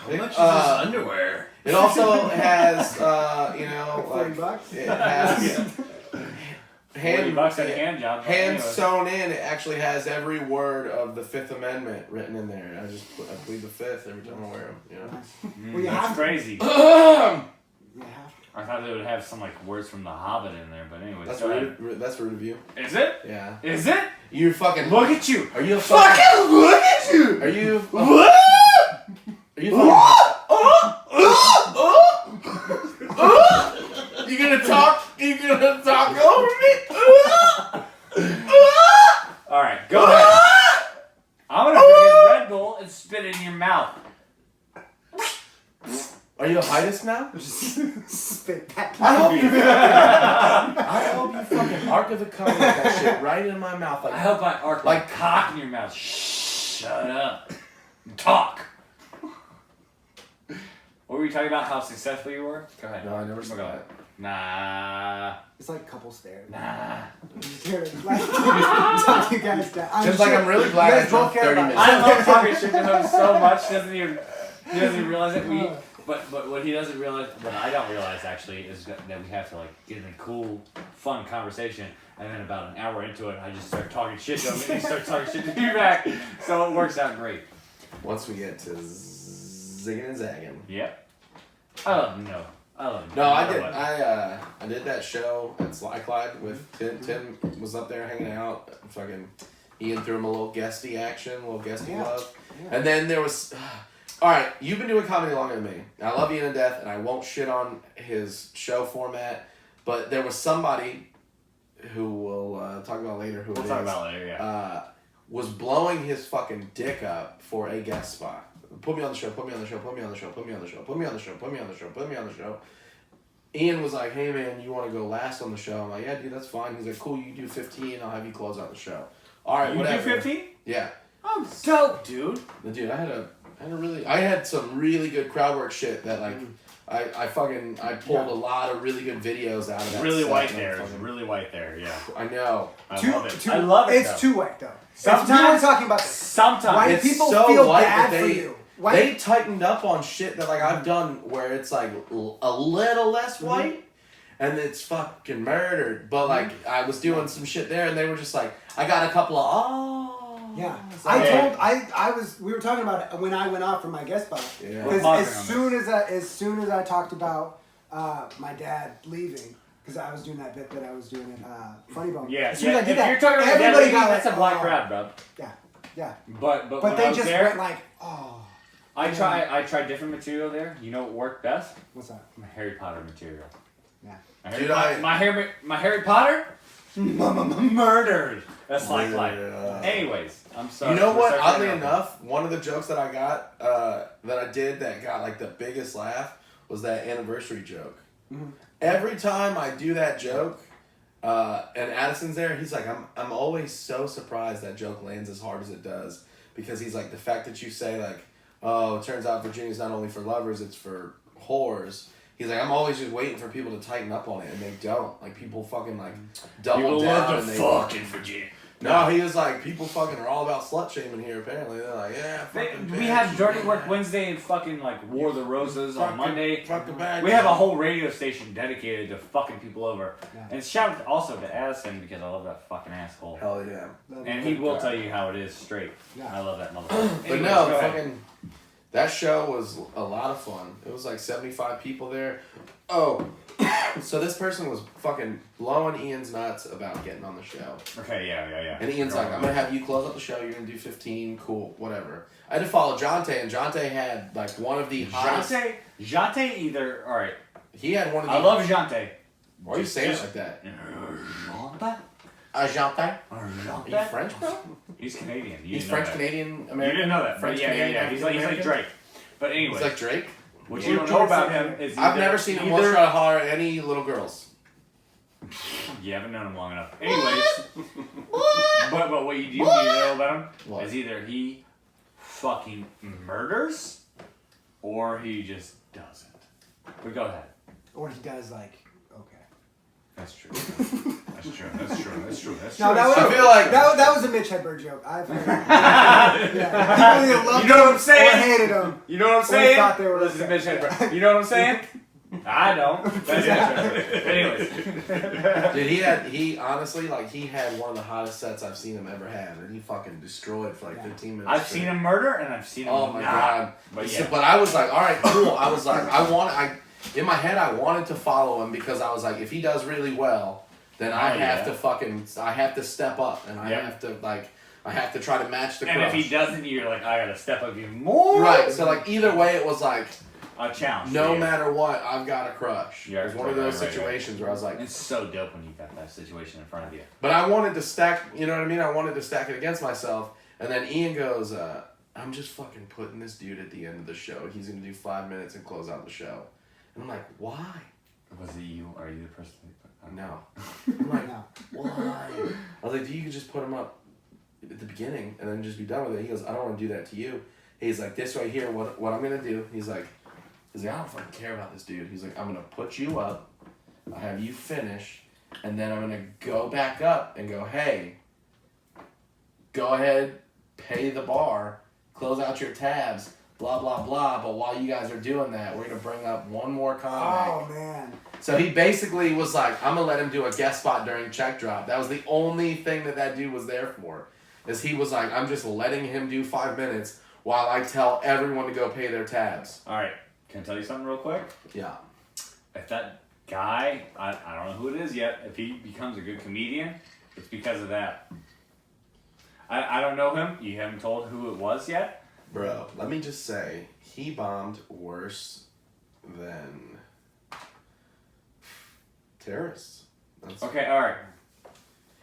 underwear? It also has, $40 like, it has $40 at a hand job. but hand anyway. sewn in. It actually has every word of the Fifth Amendment written in there. I plead the Fifth every time I wear them. You know. Well, you That's have to. crazy. You have to. I thought they would have some like words from The Hobbit in there, but anyways. That's go ahead. rude. That's rude of you. Is it? Yeah. Is it? You fucking Look at you. Are you a fucking look at you? Are you? What? Are you? You gonna talk? You gonna talk over me? All right, go ahead. I'm gonna drink Red Bull and spit it in your mouth. Are you a hiatus now? Just spit back. I hope you fucking arc of the cover with that shit right in my mouth. I Like, hope I arc Like- like cock in your mouth. Shut up. Talk. What were you talking about? How successful you were? Go ahead. no, I never said Go that. ahead. Nah. It's like a couple stairs. Nah. Like, talk you guys down. Just like I'm really glad you I guys drove both care 30 about minutes. it. I love talking shit to him so much. He doesn't even realize it. But what he doesn't realize, what I don't realize actually, is that we have to like get in a cool, fun conversation, and then about an hour into it, I just start talking shit to him, and he starts talking shit to me back. So it works out great. Once we get to zigging and zagging. Yep. I love him. No. I love him. No, I No did. matter what. I did that show at Slackline with Tim. Tim was up there hanging out. Fucking Ian threw him a little guesty action, a little guesty Yeah. love. Yeah. And then there was. All right, you've been doing comedy longer than me. I love Ian to death, and I won't shit on his show format. But there was somebody who we'll talk about later. Who We'll it talk is, about it later, yeah. was blowing his fucking dick up for a guest spot. Put me on the show, put me on the show, put me on the show, put me on the show, put me on the show, put me on the show, put me on the show. Ian was like, hey man, you want to go last on the show? I'm like, yeah dude, that's fine. He's like, cool, you do 15, I'll have you close out the show. Alright, You whatever. do 15? Yeah. I'm dope, dude. But dude, I had some really good crowd work shit that like, I pulled a lot of really good videos out of that Really set, white and there. fucking- really white there, yeah. I know. I love it. I love it, It's though. too white though. Sometimes- we were talking about this. Sometimes. White It's people so feel white bad that for they- you. They tightened up on shit that like I've done where it's like a little less white and it's fucking murdered. But like I was doing some shit there and they were just like, I got a couple of Yeah, It's like, we were talking about it when I went off for my guest spot. Yeah. Because We're as soon as I talked about my dad leaving because I was doing that bit that I was doing at Funny Bone. Yeah, As soon as I if did that, you're talking about everybody that lady, got that's like, a black oh. crowd, bro. Yeah. But when But they I was just there, went like, oh. I tried different material there. You know what worked best? What's that? My Harry Potter material. Yeah. My Harry Potter murdered. That's like Yeah. Anyways, I'm sorry. You know what? Sorry Oddly for enough, one of the jokes that I got, that I did that got like the biggest laugh was that anniversary joke. Mm-hmm. Every time I do that joke, and Addison's there, he's like, I'm always so surprised that joke lands as hard as it does, because he's like, the fact that you say like, oh, it turns out Virginia's not only for lovers, it's for whores. He's like, I'm always just waiting for people to tighten up on it, and they don't. Like, people fucking, like, double People down. love and to they fuck in Virginia. No, he was like, people fucking are all about slut shaming here, apparently. They're like, yeah, We fucking have bitch, Dirty yeah. Work Wednesday and fucking like War of the Roses on Fucking- Monday. fucking bad We have a shit. whole radio station dedicated to fucking people over. Yeah. And shout out also to Addison because I love that fucking asshole. Hell yeah. And he will tell you how it is straight. Yeah. I love that motherfucker. But Anyways, no, go ahead. fucking, that show was a lot of fun. It was like 75 people there. Oh, so this person was fucking blowing Ian's nuts about getting on the show. Okay, yeah. And Ian's like, I'm going to have you close up the show. You're going to do 15. Cool, whatever. I had to follow Jonte, and Jonte had like one of the hottest. Jante either. Alright. He had one of the. I love Jante. Why are you saying it like that? Jante? Jonte? Are you Jante? French, bro? He's Canadian. You He's didn't know French, that. Canadian, You American. didn't know that. French, But yeah. Canadian, He's like American? Drake. But anyway. He's like Drake. What you don't know about him is I've never seen him once try to holler at any little girls. You haven't known him long enough. Anyways, but what you do need to know about him What? is either he fucking murders or he just doesn't. But go ahead. Or he does like, okay. That's true. That's true. No, that was, I feel like- that was a Mitch Hedberg joke. I've heard. Yeah. People either loved You know what I'm him saying? Or hated him. You know what I'm Or saying? thought they were This is okay. Mitch Hedberg. You know what I'm saying? I don't. That's Anyways. Dude, he honestly, like, he had one of the hottest sets I've seen him ever have, and he fucking destroyed for like 15 minutes. I've straight. seen him murder and I've seen him Oh my not. god! But So- yeah. but I was like, all right, cool. I was like, in my head, I wanted to follow him because I was like, if he does really well, then I have to step up, and I have to try to match the. And crush. if he doesn't, you're like, I gotta step up even more. Right. So like either way, it was like A challenge. no for you. matter what, I've got a crush. Yeah, it was one of those right. situations where I was like, It's so dope when you got that situation in front of you. but I wanted to stack. You know what I mean? I wanted to stack it against myself, and then Ian goes, "I'm just fucking putting this dude at the end of the show. He's gonna do 5 minutes and close out the show." And I'm like, why? Was it you? Are you the person? No. I'm like, No. why? I was like, you could just put him up at the beginning and then just be done with it. He goes, I don't want to do that to you. He's like, this right here, what I'm going to do, he's like, I don't fucking care about this dude. He's like, I'm going to put you up, I'll have you finish, and then I'm going to go back up and go, hey, go ahead, pay the bar, close out your tabs, blah, blah, blah. But while you guys are doing that, we're going to bring up one more comic. Oh man. So he basically was like, I'm going to let him do a guest spot during check drop. That was the only thing that dude was there for. Is he was like, I'm just letting him do 5 minutes while I tell everyone to go pay their tabs. Alright, can I tell you something real quick? Yeah. If that guy, I don't know who it is yet, if he becomes a good comedian, it's because of that. I don't know him. You haven't told who it was yet. Bro, let me just say, he bombed worse than terrorists. That's, Okay, alright.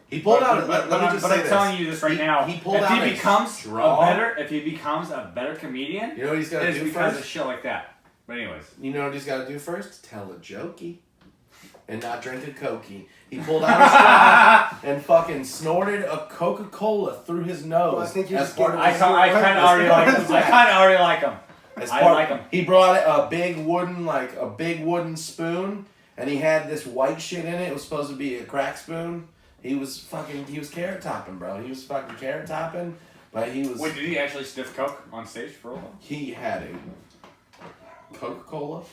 He pulled out. Let me just say I'm this. telling you this right now. He pulled if out he a becomes straw. if he becomes a better comedian, You know what he's got to it's do because first? of shit like that. But anyways. You know what he's got to do first? Tell a jokey. And not drink a Cokey. He pulled out a straw and fucking snorted a Coca-Cola through his nose. Well, I think you as just part gave of him his- I kind of already like him. I kind of already like him. as I part- like him. He brought a big wooden spoon, and he had this white shit in it. It was supposed to be a crack spoon. He was carrot topping, bro. He was fucking carrot topping, but he was. Wait, did he actually sniff coke on stage for real? He had a Coca-Cola.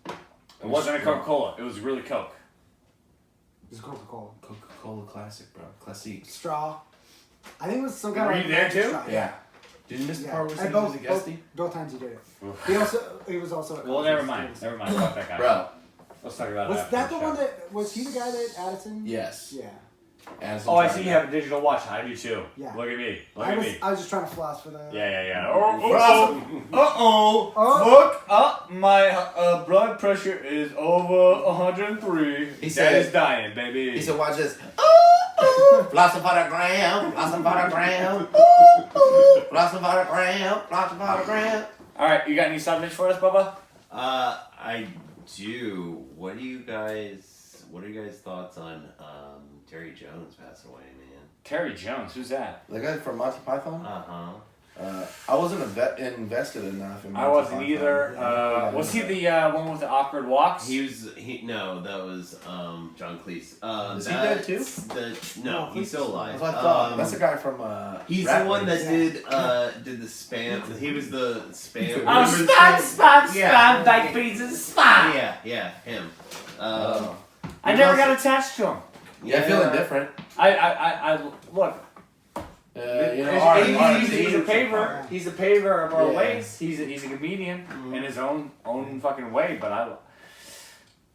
It wasn't a Coca-Cola. It was really Coke. It's Coca-Cola. Coca-Cola classic, bro. Classique. Straw. I think it was some kind Were of. you there too? Straw. Yeah. Did you miss the Yeah. part where And he was a guestie? both times he did it. Oof. He was also. at Well, never concerts. mind. Never mind. Fuck that guy. Bro, Let's talk about it. Was after that the the show. one that was he the guy that Addison? yes. Yeah. Addison Oh, I tried see it. you have a digital watch. I do too. Yeah. Look at me. Look I at was me. I was just trying to floss for the. Yeah. Oh. Fuck up. My blood pressure is over 103. He said- Daddy's dying, baby. He said, watch this. Flossing for the gram, flossing for the gram. Flossing for the gram, flossing for the gram. All right, you got any subjects for us, Bubba? I do. What are you guys' thoughts on Terry Jones passing away, man? Terry Jones, who's that? The guy from Monty Python? I wasn't invested enough in Monty I wasn't Python. either. Was he the one with the awkward walks? No, that was John Cleese. Is he dead too? No, he's still alive. That's what I thought. That's the guy from He's Rat the one that Race. did the spam. He was the spam. Oh, remember the spam, Yeah. baked beans and spam. Yeah, him. I never got attached to him. Yeah, feeling different. I look. You He's know, a paver. He's a paver of our Yeah. ways. He's a comedian in his own fucking way. But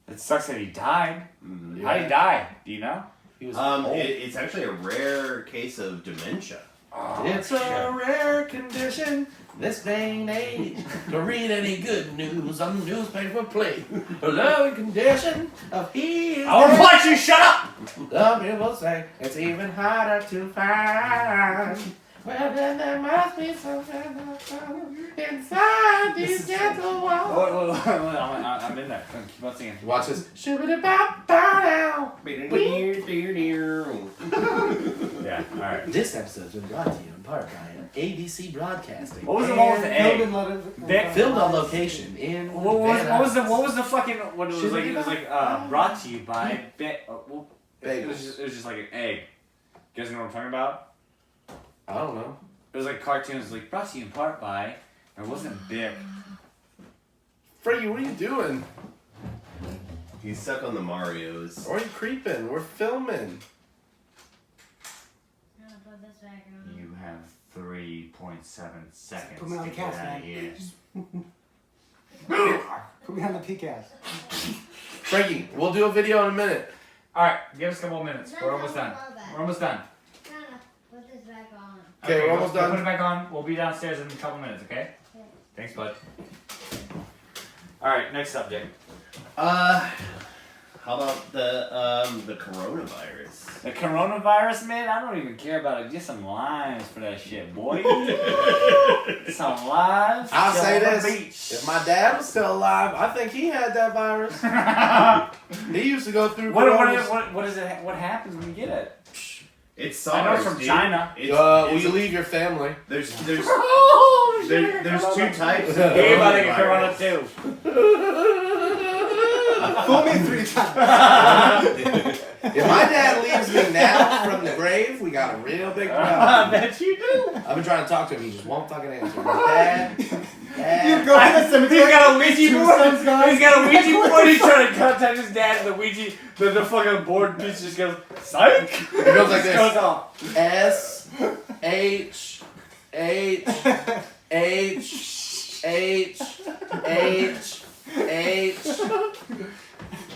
it sucks that he died. How'd he die? Do you know? He was it's actually a rare case of dementia. Oh, it's a rare condition this day and age to read any good news on the newspaper plate. A low condition of his. I want to watch you. Shut up. Some people say it's even harder to find. Well, then there must be something inside these gentle walls. I'm in there. Keep on singing. Watch this. Shoo-ba-da-ba-ba-dow. Yeah. All right. This episode's been brought to you in part by ABC Broadcasting. What was the one with the egg? Filmed on location in What was the fucking what it was like? It was Should like brought to you by it Bagels. was just like an egg. You guys know what I'm talking about? I don't know. It was like cartoons, like brought to you in part by. It wasn't Bic. Freddie, what are you doing? He's stuck on the Marios. Why are you creeping? We're filming. You have 3.7 seconds Put me on to the get cast, out of man. here. Put me on the PCAS. Frankie, we'll do a video in a minute. All right, give us a couple more minutes. We're almost done. We're almost done. Put this back on. Okay, we're almost we'll done. Put it back on. We'll be downstairs in a couple minutes. Okay. Okay. Thanks, bud. All right, next subject. How about the coronavirus? The coronavirus, man, I don't even care about it. Get some limes for that shit, boy. Some limes. I'll chill say on the this. beach. If my dad was still alive, I think he had that virus. He used to go through what coronas. is it? What happens when you get it? It's SARS, I know it's from dude. China. Will you leave your family? There's there's Shit. there's two types of Everybody get corona coronavirus. too. Fool me 3 times. If my dad leaves me now from the grave, we got a real big I problem. bet you do. I've been trying to talk to him, he just won't fucking answer. Dad, You Dad. go to the cemetery. He's got a Ouija two board. sons gone. He's got a Ouija board. He's trying to contact his dad. And the Ouija, the fucking board piece just goes psych. It goes like Just goes this. off. S H H H H H H.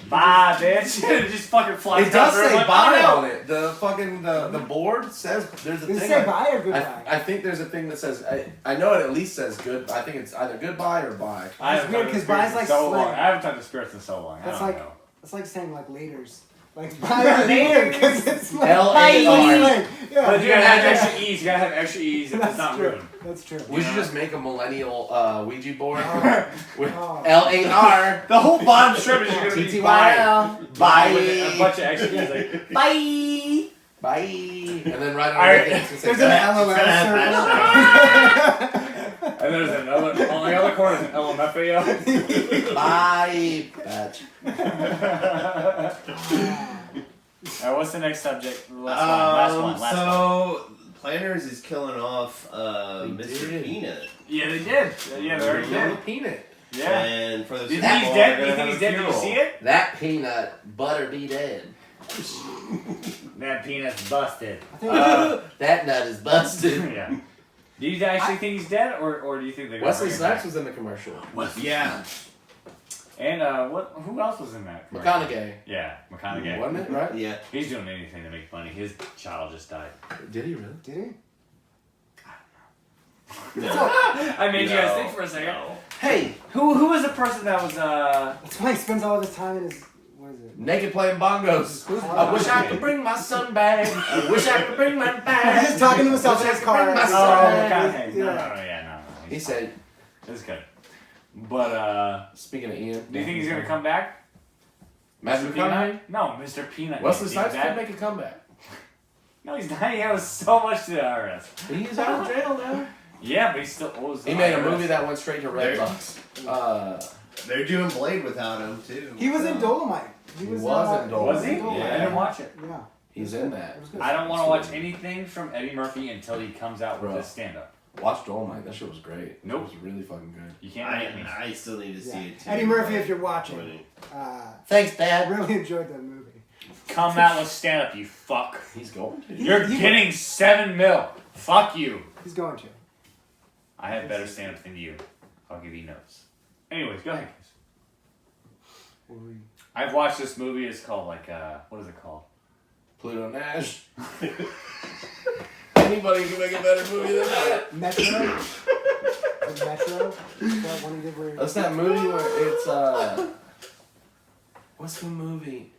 Bye, bitch. It just fucking flies. It does down there, say like, bye oh, on it. The fucking the board says there's a Does it thing. say bye or goodbye? I think there's a thing that says I know it at least says good. I think it's either goodbye or bye. I It's haven't weird talked to 'cause spirits bye's in like so long. slang. I haven't talked to spirits in so long. I That's don't like know. it's like saying like laters. Like bye is weird because it's like L-A-R. like, yeah. But you gotta have extra E's. You gotta have extra E's if it's That's not true. rude. That's true. We should just make a millennial Ouija board with Oh. LAR. The whole bottom strip is gonna be bye. TTYL. Bye. With a Bye. bunch of extra E's. Like, Bye. Bye. And then right Alright. underneath it There's says an LOL circle. and there's another, on the other corner is an LMFAO. bye. Batch. Alright, what's the next subject? Last one. So Planners is killing off They Mr. did. Peanut. Yeah, they did. Yeah, they already Little did. peanut. Yeah. And for the Do you Super think he's Bowl, dead? they're Do you gonna think he's have a dead? Did you funeral. see it? That peanut butter be dead. That peanut's busted. I think That nut is busted. Yeah. Do you actually think he's dead, or do you think they're gonna Wesley bring him Snipes back? was in the commercial. Yeah. And who else was in that? McConaughey. Yeah, McConaughey. Wasn't it, right? Yeah. He's doing anything to make money. His child just died. Did he really? Did he? I made you guys think for a second. No. Hey, Who was the person that was That's why he spends all of his time in his. What is it? naked playing bongos. I wish I could bring my son back. I wish I could bring my He's back. just talking to himself in his car. Bring my Oh, son. McConaughey. No, Yeah. no. He said, It's good. But speaking of Ian, do you think he's gonna come back? Matthew Mr. McConaughey? Peanut? No, Mr. Peanut. Wesley He's Snipes back. could make a comeback. No, he's not. He owes so much to the IRS. He's out of jail now. Yeah, but he still owes. He made a movie that went straight to Redbox. They're doing Blade without him too. He was in Dolomite. He was in Dolomite. Was he? Yeah. I didn't watch it. Yeah. He's in that. It was good. I don't want to watch anything from Eddie Murphy until he comes out with Bro. his stand-up. Watch Dolomite. That shit was great. Nope. It was really fucking good. You can't make me. I still need to see Yeah. it too. Eddie Murphy, if you're watching, Thanks, I Dad. really enjoyed that movie. Come out with stand-up, you fuck. He's going to. You're getting $7 million. Fuck you. He's going to. I have better stand-up than you. I'll give you notes. Anyways, go ahead, guys. I've watched this movie. It's called what is it called? Pluto Nash. Anybody can make a better movie than that. Metro? The Metro? Is that one he did where... That's that movie where it's what's the movie?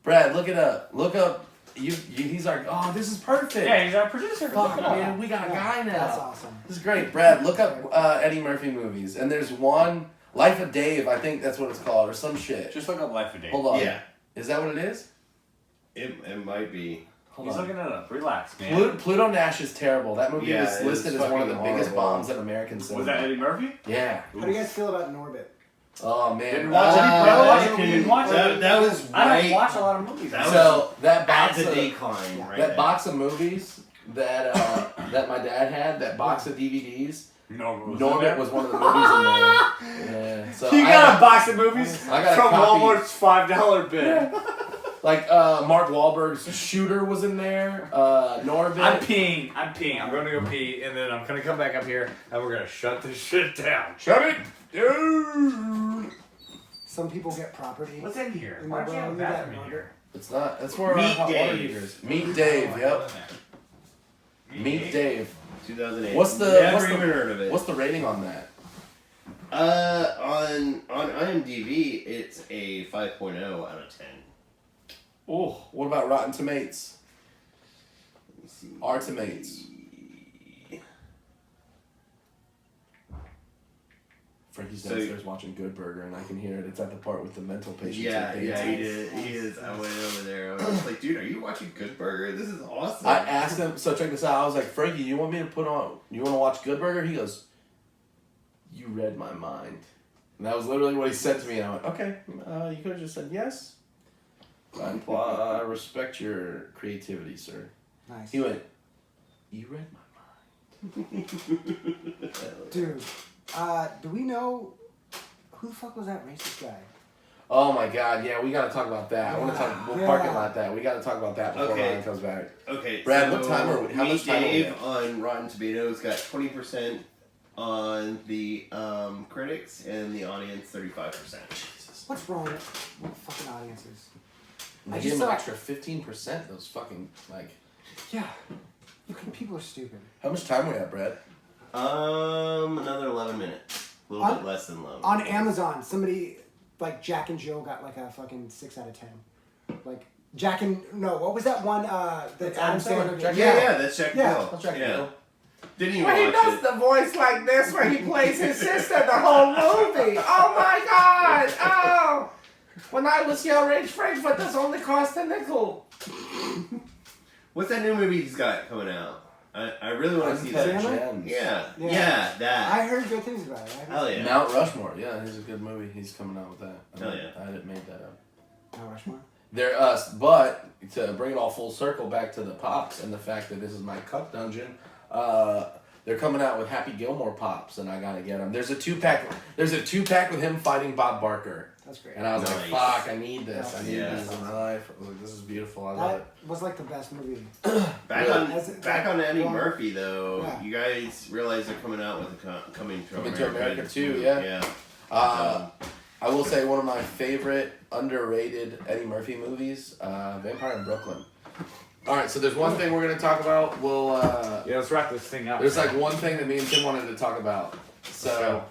Brad, look it up. Look up. He's like, oh, this is perfect. Yeah, he's our producer. Fuck, man, we got a guy now. That's awesome. This is great. Brad, look up Eddie Murphy movies, and there's one, Life of Dave, I think that's what it's called, or some shit. Just look up Life of Dave. Hold on. Yeah. Is that what it is? It might be. Hold He's on. looking it up. Relax, man. Pluto Nash is terrible. That movie Yeah, was it listed was as one of the fucking biggest horrible. bombs in American cinema. Was that Eddie Murphy? Yeah. How do you guys feel about Norbit? Oh man. Didn't watch it. Didn't watch it. That was I right. don't watch a lot of movies. That So that box That's a of decline. Right that there. box of movies that that my dad had, that box of DVDs, Norbit was one of the movies in there. Yeah. So You got a box of movies I got a from copy. Walmart's $5 bin. Like Mark Wahlberg's Shooter was in there. Norbit. I'm peeing. I'm going to go pee, and then I'm going to come back up here, and we're going to shut this shit down. Shut it down. Some people get property. What's in here? In Why the don't you have a world, bathroom you in got here? It's not. That's where our Meet hot water Dave. heater is. Meet Dave. Yep. Meet Dave. 2008. What's the Never what's even the heard of it. what's the rating on that? On IMDb, it's a 5.0 out of 10. Oh, what about Rotten Tomatoes? Let me see. Our Tomatoes. Frankie's So- downstairs watching Good Burger, and I can hear it. It's at the part with the mental patients. Yeah, and yeah, things. he did. He is. I went over there. I was just like, dude, are you watching Good Burger? This is awesome. I asked him. So check this out. I was like, Frankie, you want me to put on? You want to watch Good Burger? He goes, you read my mind. And that was literally what he said to me. And I went, okay. You could have just said yes. I respect your creativity, sir. Nice. He went, you read my mind. Dude, do we know who the fuck was that racist guy? Oh my God! Yeah, we gotta talk about that. I want to talk. We'll Yeah. parking lot that. We gotta talk about that before Okay. Ryan comes back. Okay, Brad, so what time are we? How Meet much time are we Dave at? on Rotten Tomatoes got 20% on the critics and the audience 35%. What's wrong with fucking audiences? They I gave just him an saw- extra 15%. Those fucking like. Yeah. People are stupid. How much time we at, Brad? Another 11 minutes. A little On- bit less than 11. On Amazon, somebody like Jack and Jill got like a fucking 6 out of 10. Like Jack and what was that one? That That's Adam Adam Sandler, Sandler. Jack- yeah, that's Jack Yeah. Bill. That's Jack yeah. Bill. Didn't even When he watch does it. the voice like this, where he plays his sister the whole movie. Oh my God! Oh, when I was your age, Frankfurt does only cost a nickel. What's that new movie he's got coming out? I really want to see Uncut that. Sandler? Gems. Yeah, Yeah. yeah, that. I heard good things about it. Hell yeah. Mount Rushmore. Yeah, he's a good movie. He's coming out with that. Hell yeah. I didn't make that up. Mount Rushmore. There, but to bring it all full circle back to the pops and the fact that this is my cup dungeon, they're coming out with Happy Gilmore pops, and I gotta get them. There's a 2-pack. There's a 2-pack with him fighting Bob Barker. That's great. And I was like, Nice. fuck, I need this. I need Yeah. this in my life. I was like, this is beautiful. I love That it. was like the best movie. Back Yeah. on Eddie Well, Murphy though. yeah. You guys realize they're coming out with a Coming to America too, too. yeah. I will say one of my favorite underrated Eddie Murphy movies, Vampire in Brooklyn. All right, so there's one thing we're gonna talk about. We'll Yeah, let's wrap this thing up. there's like one thing that me and Tim wanted to talk about. So go.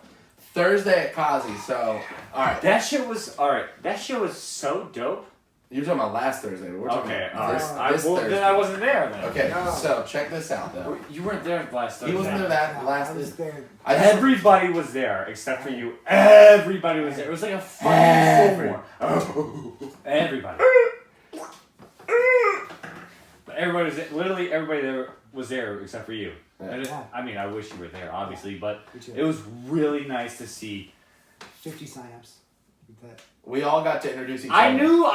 Thursday at Kazi. So all right, That shit was alright. That shit was so dope. you're talking about last Thursday. But we're talking Okay, about alright. this Well, Thursday. then I wasn't there then. Okay, No. so check this out though. You weren't there last Thursday. He wasn't there that last. I was there. I just, Everybody was there except for you. Everybody was there. It was like a fucking full Everybody. But everybody was there. Literally everybody there was there except for you. And Yeah. I mean, I wish you were there, obviously, but Me too. it was really nice to see. 50 signups. That. we all got to introduce each other. I knew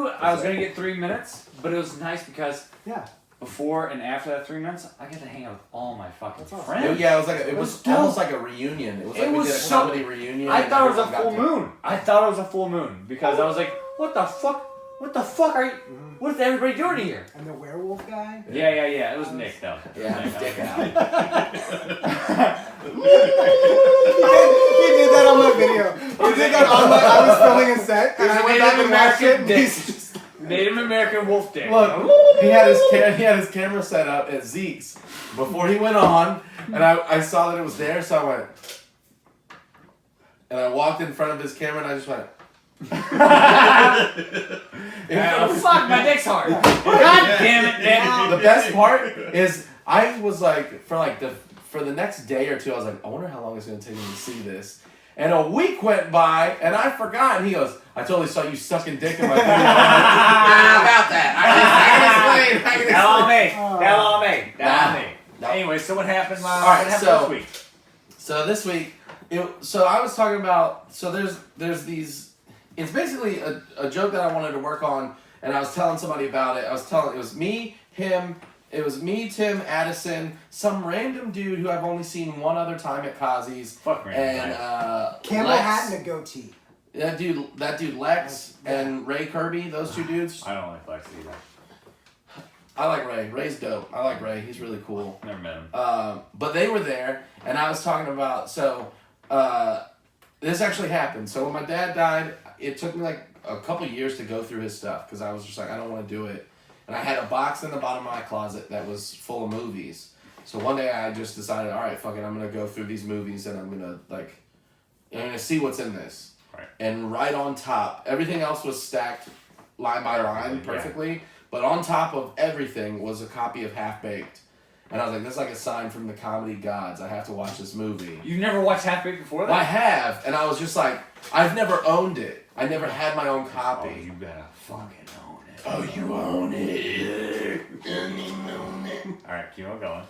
I was gonna get 3 minutes, but it was nice because Yeah. before and after that 3 minutes, I got to hang out with all my fucking That's awesome. friends. Yeah, it was like it was dope. almost like a reunion. It was like It we was did a so- comedy reunion. I and thought it was a everyone full got to- moon. I thought it was a full moon because I was like, what the fuck? What the fuck are you? What is everybody doing here? And the werewolf guy. Yeah. It was Nick though. Yeah, Nick, dick okay. out. He did that on my video. He did that on my. I was filming a set, and It was I went Native back and watched it. American and dick. he's just- Native American wolf dick. Look, he had his camera set up at Zeke's before he went on, and I saw that it was there, so I went, and I walked in front of his camera, and I just went. Fuck, my dick's hard. God damn it, Nick. The best part is I was like for the next day or two I was like, I wonder how long it's gonna take me to see this. And a week went by and I forgot, and he goes, I totally saw you sucking dick in my video. About that. I can explain. That all me. No. Anyway, so what happened? right, what happened so- this week? So this week, so I was talking about, so there's these, it's basically a joke that I wanted to work on, and I was telling somebody about it. It was me, Tim, Addison, some random dude who I've only seen one other time at Kazi's, Fuck random. and Campbell Lex. hat and a goatee. That dude Lex and Ray Kirby, those two dudes. I don't like Lex either. I like Ray. Ray's dope. I like Ray. He's really cool. Never met him. But they were there, and I was talking about, this actually happened. So when my dad died, it took me like a couple years to go through his stuff, because I was just like, I don't want to do it. And I had a box in the bottom of my closet that was full of movies. So one day I just decided, all right, fuck it, I'm going to go through these movies, and I'm going to see what's in this. Right. And right on top, everything else was stacked line by line perfectly, but on top of everything was a copy of Half Baked. And I was like, this is like a sign from the comedy gods. I have to watch this movie. You've never watched Half Baked before that? I have, and I was just like, I've never owned it. I never had my own copy. Oh, you gotta fucking own it. Oh, you own it. Alright, keep on going.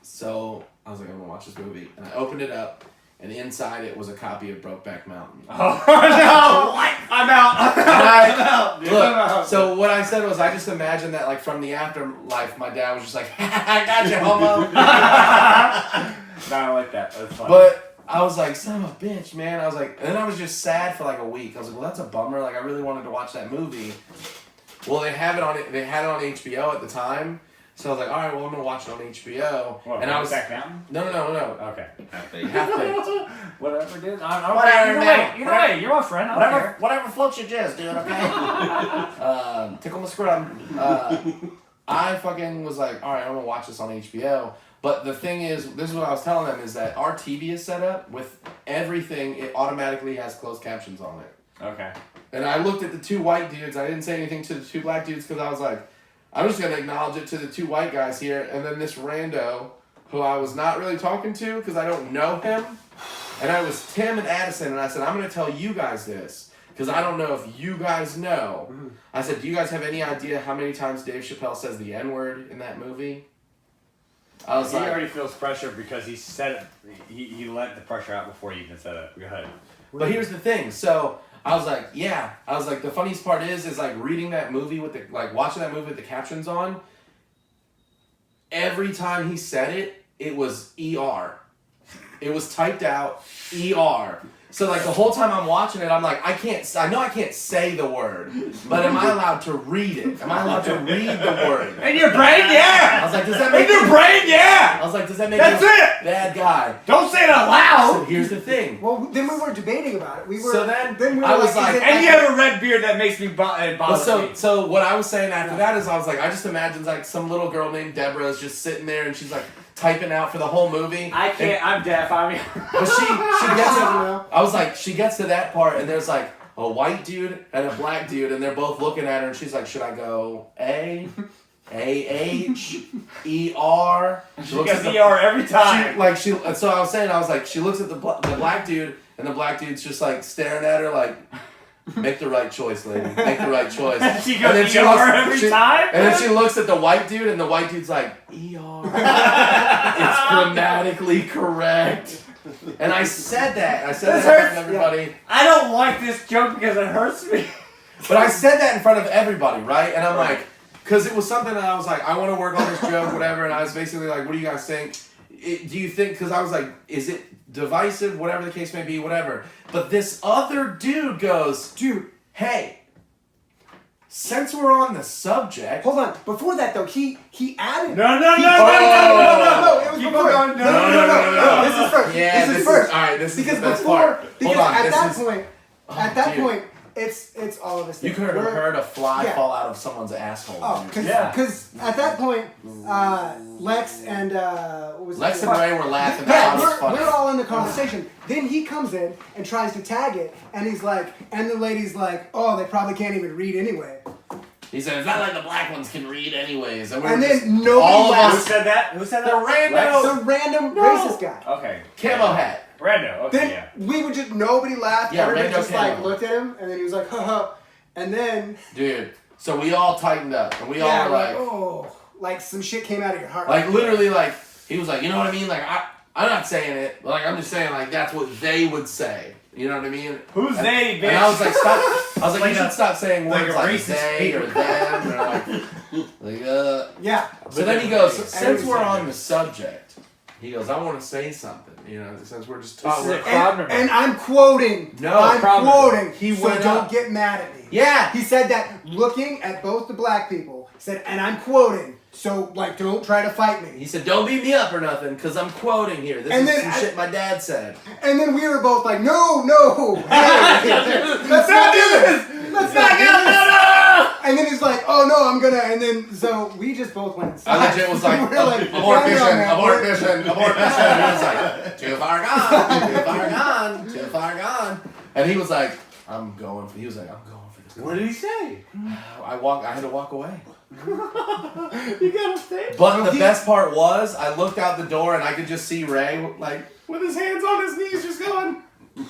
So I was like, I'm gonna watch this movie, and I opened it up, and inside it was a copy of Brokeback Mountain. Oh no! I'm out! I'm out! Dude, I'm Look, out. so what I said was, I just imagined that, like, from the afterlife, my dad was just like, I got you, homo. No, I don't like that. That's funny. But I was like, son of a bitch, man. I was like, and then I was just sad for like a week. I was like, well, that's a bummer. Like, I really wanted to watch that movie. Well, they had it on HBO at the time. So I was like, all right, well, I'm gonna watch it on HBO. What, and I was Back Mountain? no. Okay. Half Baked. Whatever, dude. I don't Whatever, care. man. Either way, you're my friend. I don't care. Whatever floats your jizz, dude. Okay. Tickle my scrum. I fucking was like, all right, I'm gonna watch this on HBO. But the thing is, this is what I was telling them, is that our TV is set up with everything. It automatically has closed captions on it. Okay. And I looked at the two white dudes. I didn't say anything to the two black dudes because I was like, I'm just going to acknowledge it to the two white guys here. And then this rando, who I was not really talking to because I don't know him. And I was Tim and Addison. And I said, I'm going to tell you guys this because I don't know if you guys know. I said, do you guys have any idea how many times Dave Chappelle says the N-word in that movie? I was He like, already feels pressure because he said it. He let the pressure out before he even said it. Go ahead. but here's the thing. So I was like, yeah. I was like, the funniest part is like reading that movie with the, like watching that movie with the captions on. Every time he said it, it was ER. it was typed out ER. So like the whole time I'm watching it, I'm like, I know I can't say the word, but am I allowed to read it? Am I allowed to read the word? In your brain, yeah. I was like, does that make In your brain, yeah. I was like, does that make That's me it. bad guy? Don't say it out So loud. here's the thing. Well, then we were debating about it. We were. So then we were I was like, is it And you have a red beard that makes me bother me. So what I was saying after that is I was like, I just imagine like some little girl named Deborah is just sitting there and she's like typing out for the whole movie. I can't. I'm deaf. I mean, But she gets to, know. I was like, she gets to that part and there's like a white dude and a black dude and they're both looking at her and she's like, should I go A, H, E, R? she gets the ER every time. So I was saying, I was like, she looks at the black dude and the black dude's just like staring at her like, make the right choice, lady. Make the right choice. And she goes ER every time? And then she looks at the white dude, and the white dude's like, ER. It's grammatically correct. And I said that. I said This that in front hurts. of everybody. I don't like this joke because it hurts me. But I said that in front of everybody, right? And I'm like, because it was something that I was like, I want to work on this joke, whatever. And I was basically like, what do you guys think? Do you think, because I was like, is it divisive, whatever the case may be, whatever. But this other dude goes, dude, hey, since we're on the subject. Hold on. Before that, though, he added. No. It was Keep before. on going. No. This is first. Yeah, this is first. All right, this is Because the best before, part. because Hold on, at that this is- point, it's all of us. You could have heard a fly Yeah. fall out of someone's asshole. Oh, dude. because at that point, Lex and what was Lex it? and Ray were laughing. Yeah, That was funny. we're all in the conversation. Then he comes in and tries to tag it, and he's like, and the lady's like, oh, they probably can't even read anyway. He said, it's not like the black ones can read anyways. And, we And were then just, nobody all of Who laughed. us, said that? Who said that? the rando, Lex? The random racist guy. Okay. camo hat. Rando. Okay. Then Yeah. we would just, nobody laughed. Yeah, Everybody random just like camo. looked at him, and then he was like, haha. And then, Dude, so we all tightened up. And we yeah, all were like, like, oh, like some shit came out of your heart. like literally like, he was like, you know what I mean? Like, I'm not saying it, but like, I'm just saying like, that's what they would say. You know what I mean? Who's they, bitch? And I was like, stop. I was like, Like you a- should stop saying like words a like racist they or hater. them or like. Yeah. So then he goes, since Every we're on subject. the subject, he goes, I want to say something. You know, since we're just This is talking. a crowd member. And I'm quoting. No, I'm problem. quoting. He so went don't up. get mad at me. Yeah. He said that looking at both the black people, said, and I'm quoting, so like don't try to fight me. He said, don't beat me up or nothing, because I'm quoting here. This And is then some shit my dad said. And then we were both like, no, hey, let's not do this. Let's not do this. And then he's like, oh no, I'm gonna. And then so we just both went inside. I legit was like, We were like, abort "Yeah, mission, man, abort we're-" mission, abort mission. And he was like, too far gone, too far gone, too far gone. And he was like, he was like, I'm going for this. What did he say? I had to walk away. You gotta stay. But the best part was, I looked out the door and I could just see Ray, like, with his hands on his knees, just going. And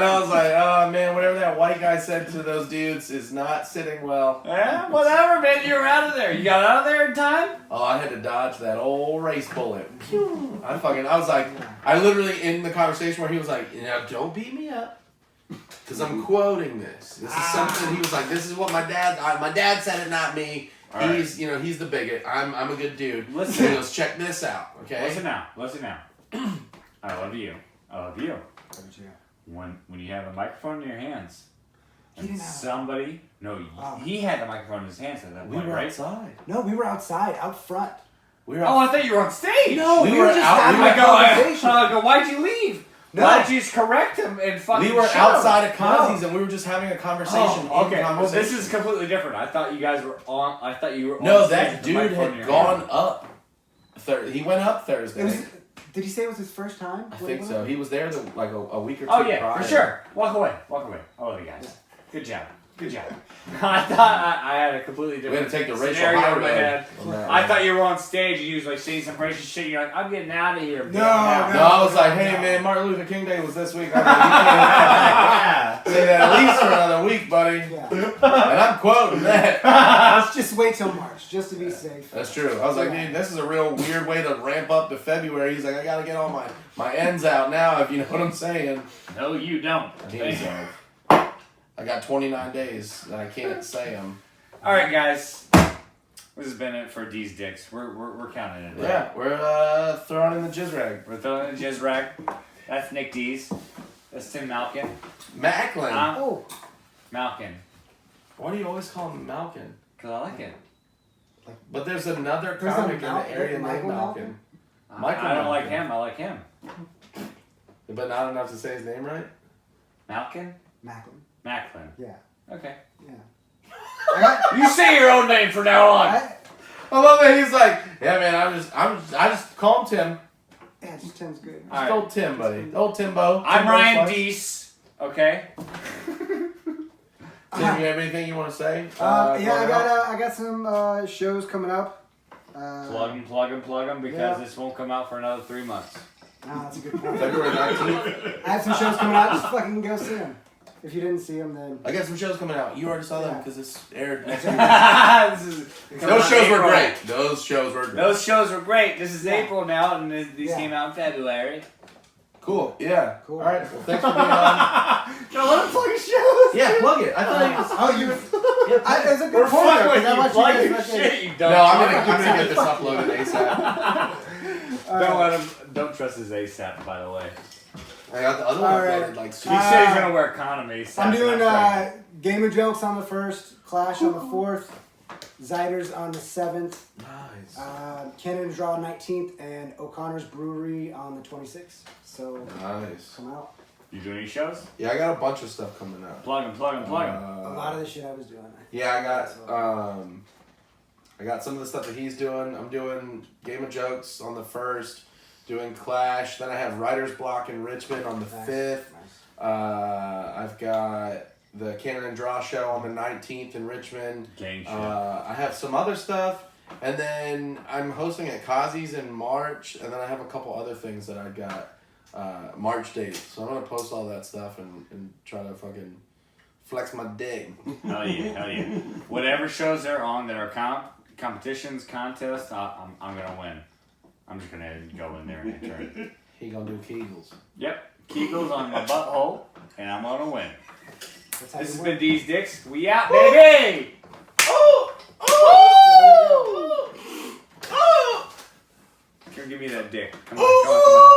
I was like, oh man, whatever that white guy said to those dudes is not sitting well. Yeah, whatever, man. You were out of there. You got out of there in time? Oh, I had to dodge that old race bullet. I was like, I literally, in the conversation where he was like, you know, don't beat me up. Because I'm quoting this. This is something, he was like, this is what my dad said it, not me. All right. He's, he's the bigot. I'm a good dude. Listen. And he goes, check this out, okay? Listen now. I love you. When you have a microphone in your hands, He and didn't have it. somebody, he had the microphone in his hands at that We point, were right? outside. No, we were outside, out front. We were Oh, I thought you were on stage. No, We we were were just out- having we a were- conversation. I go, why'd you leave? No. Why'd you just correct him and fucking We were show outside of him? Kazi's and we were just having a conversation. Oh, in okay. Well, conversation. this is completely different. I thought you guys were on. I thought you were on No, stage that with the dude microphone in had your gone hand. up. He went up Thursday. It was. Did he say it was his first time? I think so. He was there like a week or two Oh yeah, prior. for sure. Walk away. I love you guys. Good job. I thought I had a completely We different had to take the racial scenario high in my road head. on that I one. thought you were on stage and you was like saying some racist shit. You're like, I'm getting out of here. No, No, I was like, hey man, Martin Luther King Day was this week. I was like, you can't say that at least for another week, buddy. Yeah. And I'm quoting that. Let's just wait till March, just to be safe. That's true. I was like, dude, this is a real weird way to ramp up to February. He's like, I gotta get all my ends out now, if you know what I'm saying. No, you don't. And he was like, I got 29 days and I can't say them. All right, guys. This has been it for D's Dicks. We're counting it. Right? Yeah, we're throwing in the jizz rag. We're throwing in the jizz rag. That's Nick D's. That's Tim Malkin. Macklin. Oh, Malkin. Why do you always call him Malkin? Cause I like it. But there's another There's comic a in the Mal- area named Michael Malkin. Malkin? Michael I don't like Malkin. him. I like him. But not enough to say his name right? Malkin. Macklin. Macklin. Yeah. Okay. Yeah. I got. You say your own name from now on. I love that he's like, yeah, man. I just call him Tim. Yeah, just Tim's good. All right. Just old Tim, buddy. Old Timbo. I'm Timbo Ryan Flex. Deese. Okay. Tim, you have anything you want to say? Yeah, I got some shows coming up. Plug them because Yeah. this won't come out for another 3 months. Ah, that's a good point. February 19th. I have some shows coming out. Just fucking go see them. If you didn't see them, then I got some shows coming out. You already saw them Yeah. because this aired next week. Those Those shows were great. Those shows were great. Those shows were great. This is Yeah. April now, and these Yeah. came out in February. Cool. Yeah. Cool. All right. Well, thanks for being on. No, let him plug his shows. Yeah, plug it. I thought you was. oh, you. It's a good We're point. fucking though, with 'cause I you. want Plug you your guys fucking- shit, you dumb No, I'm fuck. gonna get this uploaded ASAP. Don't let him. Don't trust his ASAP. By the way, I got the other one All right. uploaded like he super. said he's gonna wear economy. I'm doing Game of Jokes on the 1st, Clash on the 4th, Ziders on the 7th, Nice. Cannon Draw 19th, and O'Connor's Brewery on the 26th. So Nice. come out. You doing any shows? Yeah, I got a bunch of stuff coming out. Plug him. A lot of the shit I was doing. Yeah, I got some of the stuff that he's doing. I'm doing Game of Jokes on the 1st, doing Clash. Then I have Writer's Block in Richmond on the 5th. Nice. I've got the Cannon and Draw show on the 19th in Richmond. Gang shit. I have some other stuff. And then I'm hosting at Kazi's in March. And then I have a couple other things that I got March dates. So I'm going to post all that stuff and try to fucking flex my dick. Hell yeah. Whatever shows they're on that are competitions, contests, I'm gonna win. I'm just gonna go in there and enter it. He gonna do Kegels. Yep. Kegels on my butthole, and I'm gonna win. That's how This you has win. been D's Dicks. We out, baby! Come give me that dick. Come on.